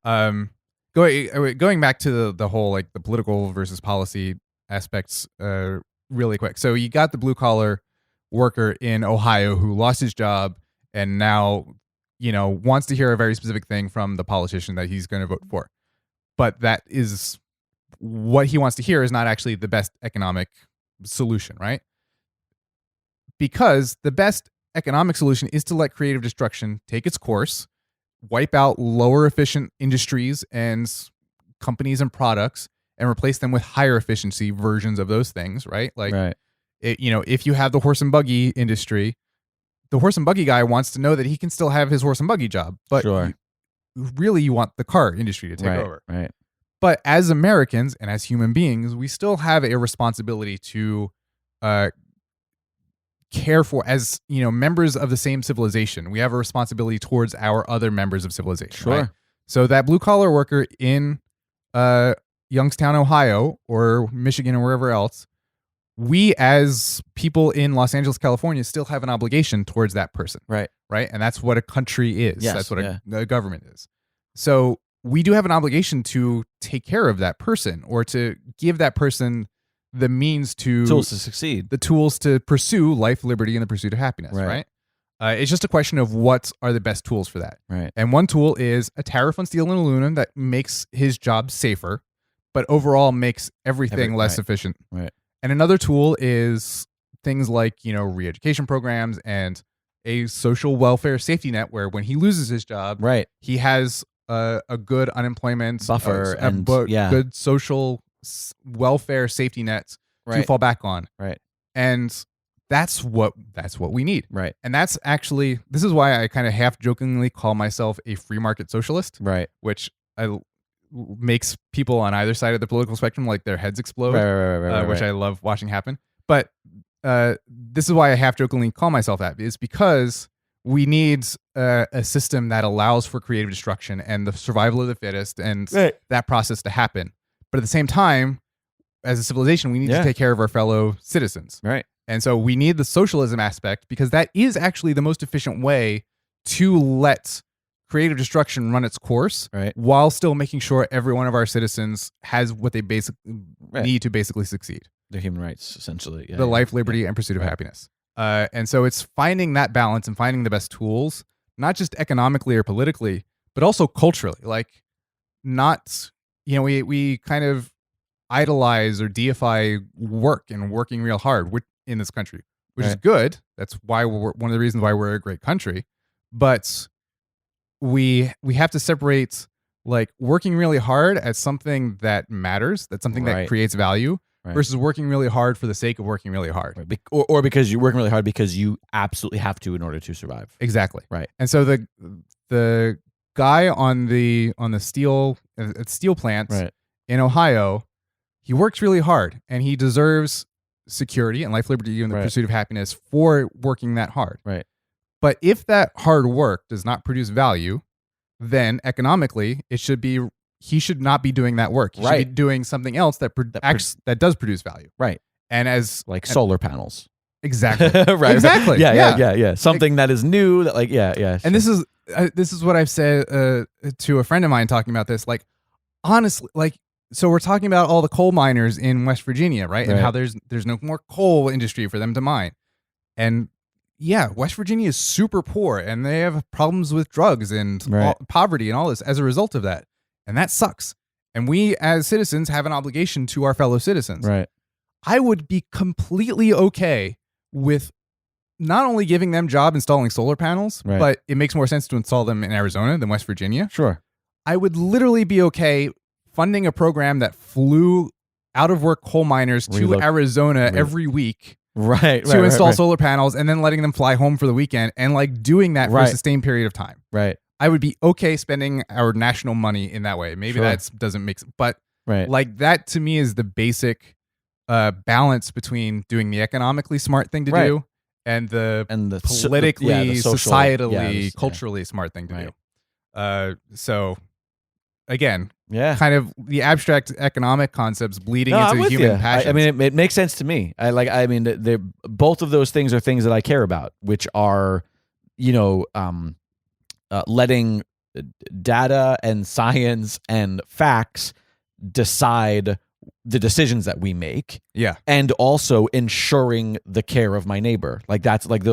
Going back to the whole like the political versus policy aspects, really quick. So you got the blue collar worker in Ohio who lost his job and now, wants to hear a very specific thing from the politician that he's going to vote for. But that is what he wants to hear is not actually the best economic solution, right? Because the best economic solution is to let creative destruction take its course, wipe out lower efficient industries and companies and products, and replace them with higher efficiency versions of those things, right? Like, if you have the horse and buggy industry, the horse and buggy guy wants to know that he can still have his horse and buggy job, but really you want the car industry to take over. Right. But as Americans and as human beings, we still have a responsibility to care for, as members of the same civilization. We have a responsibility towards our other members of civilization. Sure. Right? So that blue collar worker in Youngstown, Ohio, or Michigan, or wherever else, we as people in Los Angeles, California, still have an obligation towards that person. Right. And that's what a country is. Yes, that's what a government is. So we do have an obligation to take care of that person, or to give that person the means to tools to succeed, the tools to pursue life, liberty, and the pursuit of happiness. Right. It's just a question of what are the best tools for that. Right. And one tool is a tariff on steel and aluminum that makes his job safer, but overall makes everything less efficient. Right. And another tool is things like, re-education programs and a social welfare safety net where when he loses his job, he has a good unemployment buffer and good social welfare safety nets to fall back on. Right. And that's what we need. Right. And that's actually, this is why I kind of half jokingly call myself a free market socialist. Right. Which makes people on either side of the political spectrum like their heads explode, which I love watching happen. But this is why I half jokingly call myself that, is because we need a system that allows for creative destruction and the survival of the fittest and that process to happen. But at the same time, as a civilization, we need to take care of our fellow citizens. Right. And so we need the socialism aspect, because that is actually the most efficient way to let creative destruction run its course, while still making sure every one of our citizens has what they need to basically succeed. Their human rights, essentially. The life, liberty, and pursuit of happiness. And so it's finding that balance and finding the best tools, not just economically or politically, but also culturally. Like, not, we kind of idolize or deify work and working real hard. in this country, which is good. That's why we're one of the reasons why we're a great country. But we have to separate like working really hard as something that matters, that's something that creates value, versus working really hard for the sake of working really hard. Right. Or because you're working really hard because you absolutely have to in order to survive. Exactly. Right. And so the guy on the steel plants in Ohio, he works really hard and he deserves security and life, liberty, and the pursuit of happiness for working that hard. Right. But if that hard work does not produce value, then economically he should not be doing that work. He should be doing something else that does produce value. Right. And as like solar panels. Exactly. Right. Exactly. Yeah. Something that is new. That And this is what I've said to a friend of mine talking about this. Like, honestly, like, so we're talking about all the coal miners in West Virginia, right? And how there's no more coal industry for them to mine. And yeah, West Virginia is super poor and they have problems with drugs and poverty and all this as a result of that. And that sucks. And we as citizens have an obligation to our fellow citizens. Right. I would be completely okay with not only giving them job installing solar panels, but it makes more sense to install them in Arizona than West Virginia. Sure. I would literally be okay funding a program that flew out of work coal miners to Arizona every week. To install solar panels and then letting them fly home for the weekend and like doing that for a sustained period of time. Right. I would be okay spending our national money in that way. Maybe that doesn't make sense, but like that to me is the basic balance between doing the economically smart thing to do and the politically, societally, culturally smart thing to do. So again, kind of the abstract economic concepts bleeding into the human passions. I mean, it makes sense to me. Both of those things are things that I care about, which are, letting data and science and facts decide the decisions that we make. Yeah. And also ensuring the care of my neighbor. Like that's like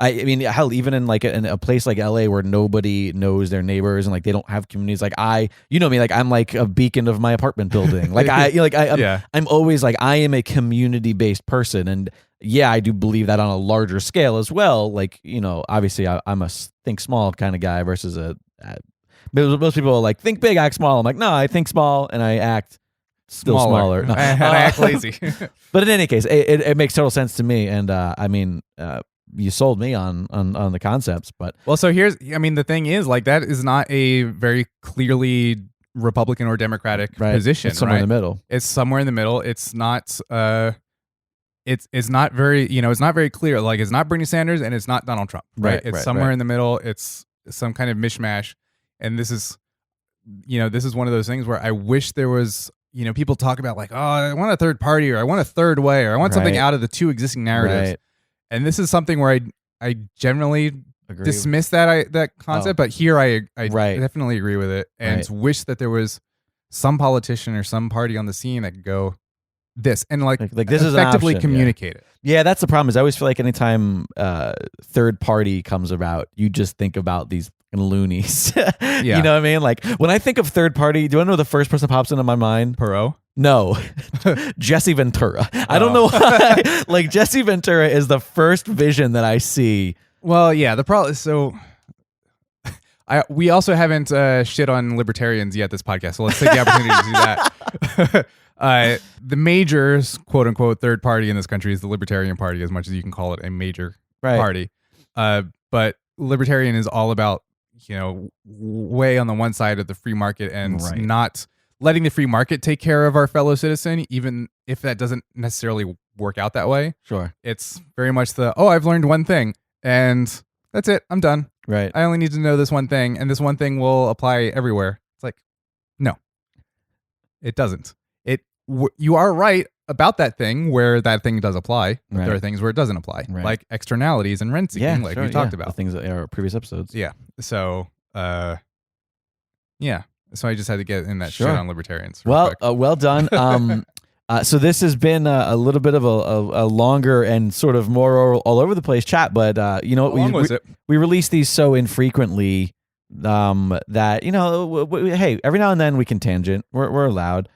I mean, hell, even in like in a place like LA where nobody knows their neighbors and like they don't have communities, like me, like I'm like a beacon of my apartment building. Like I'm always like, I am a community based person. And yeah, I do believe that on a larger scale as well. Like, obviously I'm a think small kind of guy versus most people are like, think big, act small. I'm like, no, I think small and I act still smaller. No. And I act lazy. But in any case, it makes total sense to me. And you sold me on the concepts, but so the thing is, like, that is not a very clearly Republican or Democratic position. It's somewhere in the middle. It's somewhere in the middle. It's not it's not very it's not very clear. Like, it's not Bernie Sanders and it's not Donald Trump. Right. It's somewhere in the middle. It's some kind of mishmash. And this is one of those things where I wish there was, people talk about like, oh, I want a third party, or I want a third way, or I want something out of the two existing narratives. Right. And this is something where I generally dismiss that concept, but here I definitely agree with it, and wish that there was some politician or some party on the scene that could go this and like this is effectively an option, communicate it. Yeah, that's the problem. Is I always feel like anytime third party comes about, you just think about these loonies. You know what I mean? Like when I think of third party, do you want to know the first person that pops into my mind? Perot? No, Jesse Ventura. I don't know why. Like Jesse Ventura is the first vision that I see. Well, yeah, the problem is we also haven't shit on libertarians yet this podcast, so let's take the opportunity to do that. The major quote unquote third party in this country is the Libertarian Party, as much as you can call it a major party. But libertarian is all about way on the one side of the free market and not letting the free market take care of our fellow citizen, even if that doesn't necessarily work out that way. Sure. It's very much I've learned one thing and that's it. I'm done. Right. I only need to know this one thing and this one thing will apply everywhere. It's like, no, it doesn't. You are right about that thing where that thing does apply. But there are things where it doesn't apply, like externalities and rent seeking, like we talked about. The things that are previous episodes. Yeah. So, So I just had to get in that shit on libertarians. Well done. So this has been a little bit of a longer and sort of more all over the place chat, but we release these so infrequently that hey, every now and then we can tangent. We're allowed.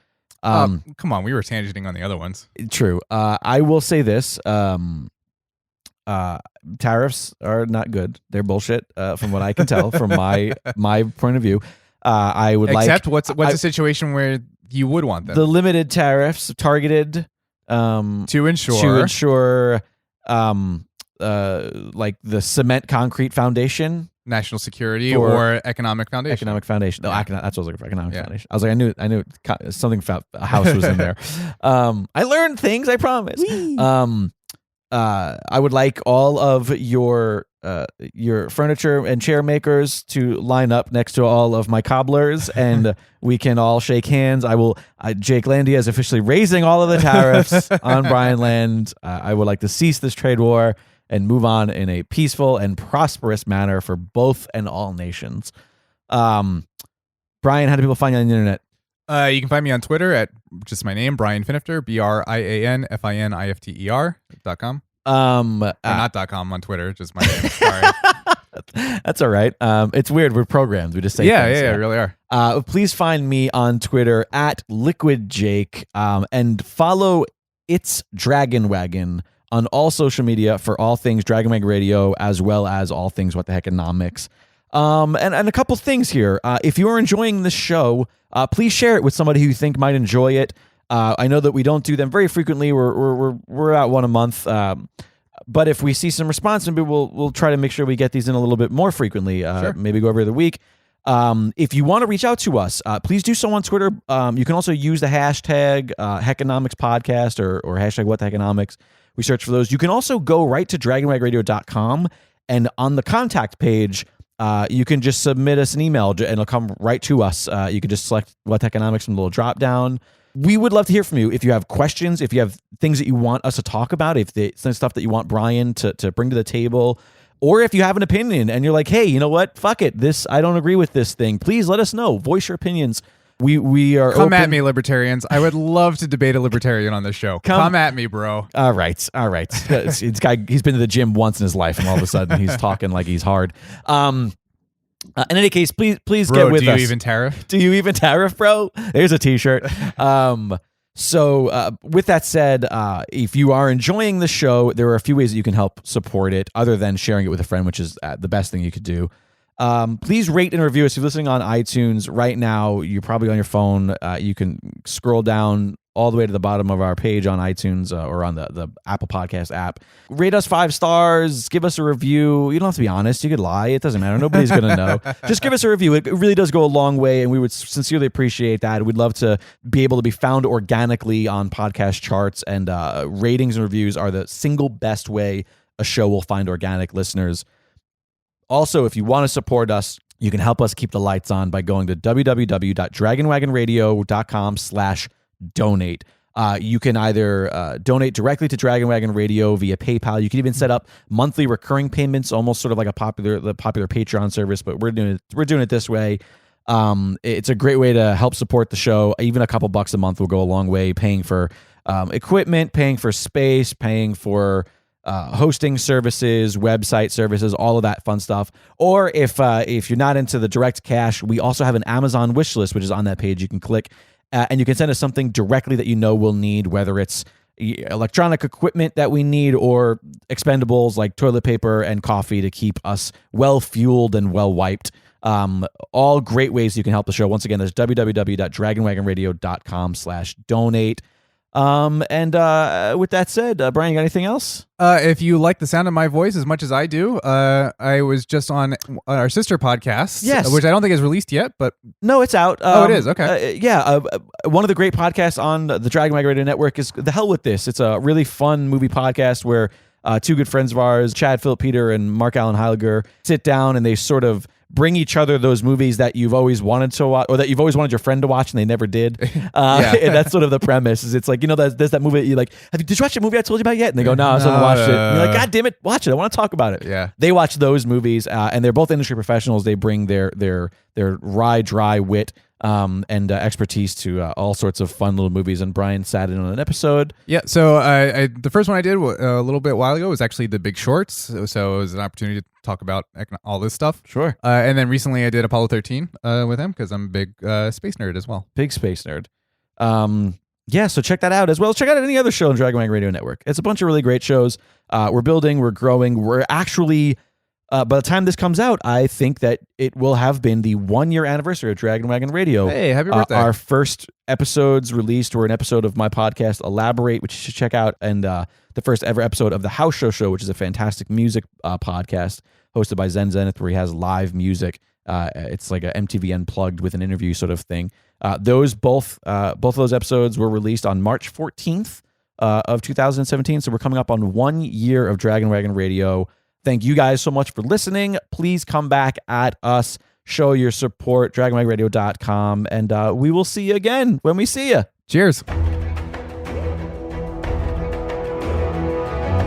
Come on, we were tangenting on the other ones. True. I will say this. Tariffs are not good. They're bullshit, from what I can tell, from my point of view. I would Except like... what's a situation where you would want them? The limited tariffs targeted to ensure like the cement concrete foundation, national security, or economic foundation. Economic foundation. No, that's what I was looking for. Economic foundation. I was like, I knew something about a house was in there. I learned things, I promise. I would like all of your furniture and chair makers to line up next to all of my cobblers, and we can all shake hands. Jakelandia is officially raising all of the tariffs on Brianland. I would like to cease this trade war and move on in a peaceful and prosperous manner for both and all nations. Brian, how do people find you on the internet? You can find me on Twitter at just my name, Brian Finifter, BrianFinifter.com. Not .com on Twitter, just my name. Sorry. That's all right. It's weird. We're programmed. We just say things. Yeah, really are. Please find me on Twitter at LiquidJake, and follow It's Dragon Wagon on all social media for all things Dragon Wagon Radio, as well as all things What the Heckonomics. And a couple things here. If you are enjoying this show, please share it with somebody who you think might enjoy it. I know that we don't do them very frequently. We're out one a month. But if we see some response, maybe we'll try to make sure we get these in a little bit more frequently. Sure. Maybe go every other week. If you want to reach out to us, please do so on Twitter. You can also use the hashtag Heckonomics Podcast or hashtag What the Heckonomics. We search for those. You can also go right to dragonwagradio.com, and on the contact page, you can just submit us an email and it'll come right to us. You can just select What the Heckonomics from the little drop down. We would love to hear from you. If you have questions, if you have things that you want us to talk about, if it's stuff that you want Brian to bring to the table, or if you have an opinion and you're like, hey, you know what? Fuck it. I don't agree with this thing. Please let us know. Voice your opinions. We are Come open. at me, libertarians. I would love to debate a libertarian on this show. Come at me, bro. All right. This guy, he's been to the gym once in his life, and all of a sudden he's talking like he's hard. In any case, please bro, get with us. Do you even tariff? Do you even tariff, bro? There's a t-shirt. So with that said, if you are enjoying the show, there are a few ways that you can help support it other than sharing it with a friend, which is the best thing you could do. Please rate and review us. If you're listening on iTunes right now, you're probably on your phone. You can scroll down all the way to the bottom of our page on iTunes or on the Apple Podcast app. Rate us 5 stars. Give us a review. You don't have to be honest. You could lie. It doesn't matter. Nobody's going to know. Just give us a review. It really does go a long way, and we would sincerely appreciate that. We'd love to be able to be found organically on podcast charts, and ratings and reviews are the single best way a show will find organic listeners. Also, if you want to support us, you can help us keep the lights on by going to www.dragonwagonradio.com/donate. You can either donate directly to Dragon Wagon Radio via PayPal. You can even set up monthly recurring payments, almost sort of like the popular Patreon service, but we're doing it this way. It's a great way to help support the show. Even a couple bucks a month will go a long way, paying for equipment, paying for space, paying for hosting services, website services, all of that fun stuff. Or if you're not into the direct cash, we also have an Amazon wish list, which is on that page. You can click and you can send us something directly that you know we'll need, whether it's electronic equipment that we need or expendables like toilet paper and coffee to keep us well fueled and well wiped. All great ways you can help the show. Once again, that's www.dragonwagonradio.com/donate. With that said, Brian, you got anything else? If you like the sound of my voice as much as I do, I was just on our sister podcast, yes, which I don't think is released yet, but no, it's out. It is. Okay. One of the great podcasts on the Dragon Wagon Radio Network is The Hell With This. It's a really fun movie podcast where two good friends of ours, Chad Philip Peter and Mark Allen Heiliger, sit down and they sort of bring each other those movies that you've always wanted to watch, or that you've always wanted your friend to watch and they never did. And that's sort of the premise. Is it's like, there's that movie that you like, did you watch that movie I told you about yet? And they go, no, I still haven't watched it. And you're like, God damn it, watch it. I want to talk about it. Yeah. They watch those movies, and they're both industry professionals. They bring their wry, dry wit and expertise to all sorts of fun little movies. And Brian sat in on an episode. Yeah, so the first one I did a little bit while ago was actually The Big Shorts. So it was an opportunity to talk about all this stuff. Sure. And then recently I did Apollo 13 with him because I'm a big space nerd as well. Big space nerd. Yeah, so check that out as well as check out any other show on Dragon Wagon Radio Network. It's a bunch of really great shows. We're building, we're growing. We're actually, by the time this comes out, I think that it will have been the 1-year anniversary of Dragon Wagon Radio. Hey, happy birthday. Our first episodes released were an episode of my podcast, Elaborate, which you should check out, and the first ever episode of The House Show, which is a fantastic music podcast hosted by Zen Zenith, where he has live music. It's like a MTV Unplugged with an interview sort of thing. Both of those episodes were released on March 14th of 2017. So we're coming up on 1 year of Dragon Wagon Radio. Thank you guys so much for listening. Please come back at us, show your support, dragonwagonradio.com, and we will see you again when we see you. Cheers.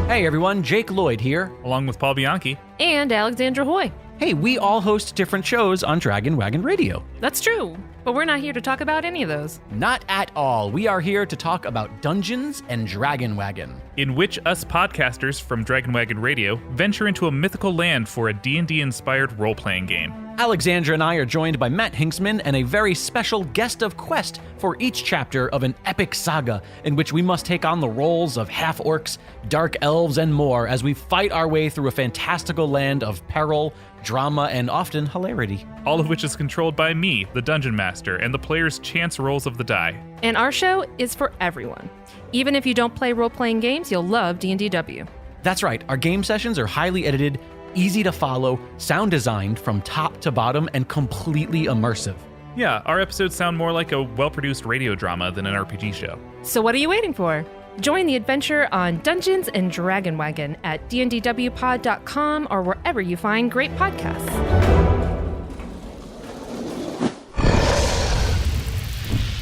Hey everyone, Jake Lloyd here. Along with Paul Bianchi. And Alexandra Hoy. Hey, we all host different shows on Dragon Wagon Radio. That's true, but we're not here to talk about any of those. Not at all. We are here to talk about Dungeons and Dragon Wagon, in which us podcasters from Dragon Wagon Radio venture into a mythical land for a D&D-inspired role-playing game. Alexandra and I are joined by Matt Hinksman and a very special guest of quest for each chapter of an epic saga in which we must take on the roles of half-orcs, dark elves, and more as we fight our way through a fantastical land of peril, drama, and often hilarity. All of which is controlled by me, the Dungeon Master, and the player's chance rolls of the die. And our show is for everyone. Even if you don't play role-playing games, you'll love D&DW. That's right. Our game sessions are highly edited, easy to follow, sound designed from top to bottom, and completely immersive. Yeah, our episodes sound more like a well-produced radio drama than an RPG show. So what are you waiting for? Join the adventure on Dungeons and Dragon Wagon at dndwpod.com or wherever you find great podcasts.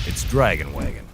It's Dragon Wagon.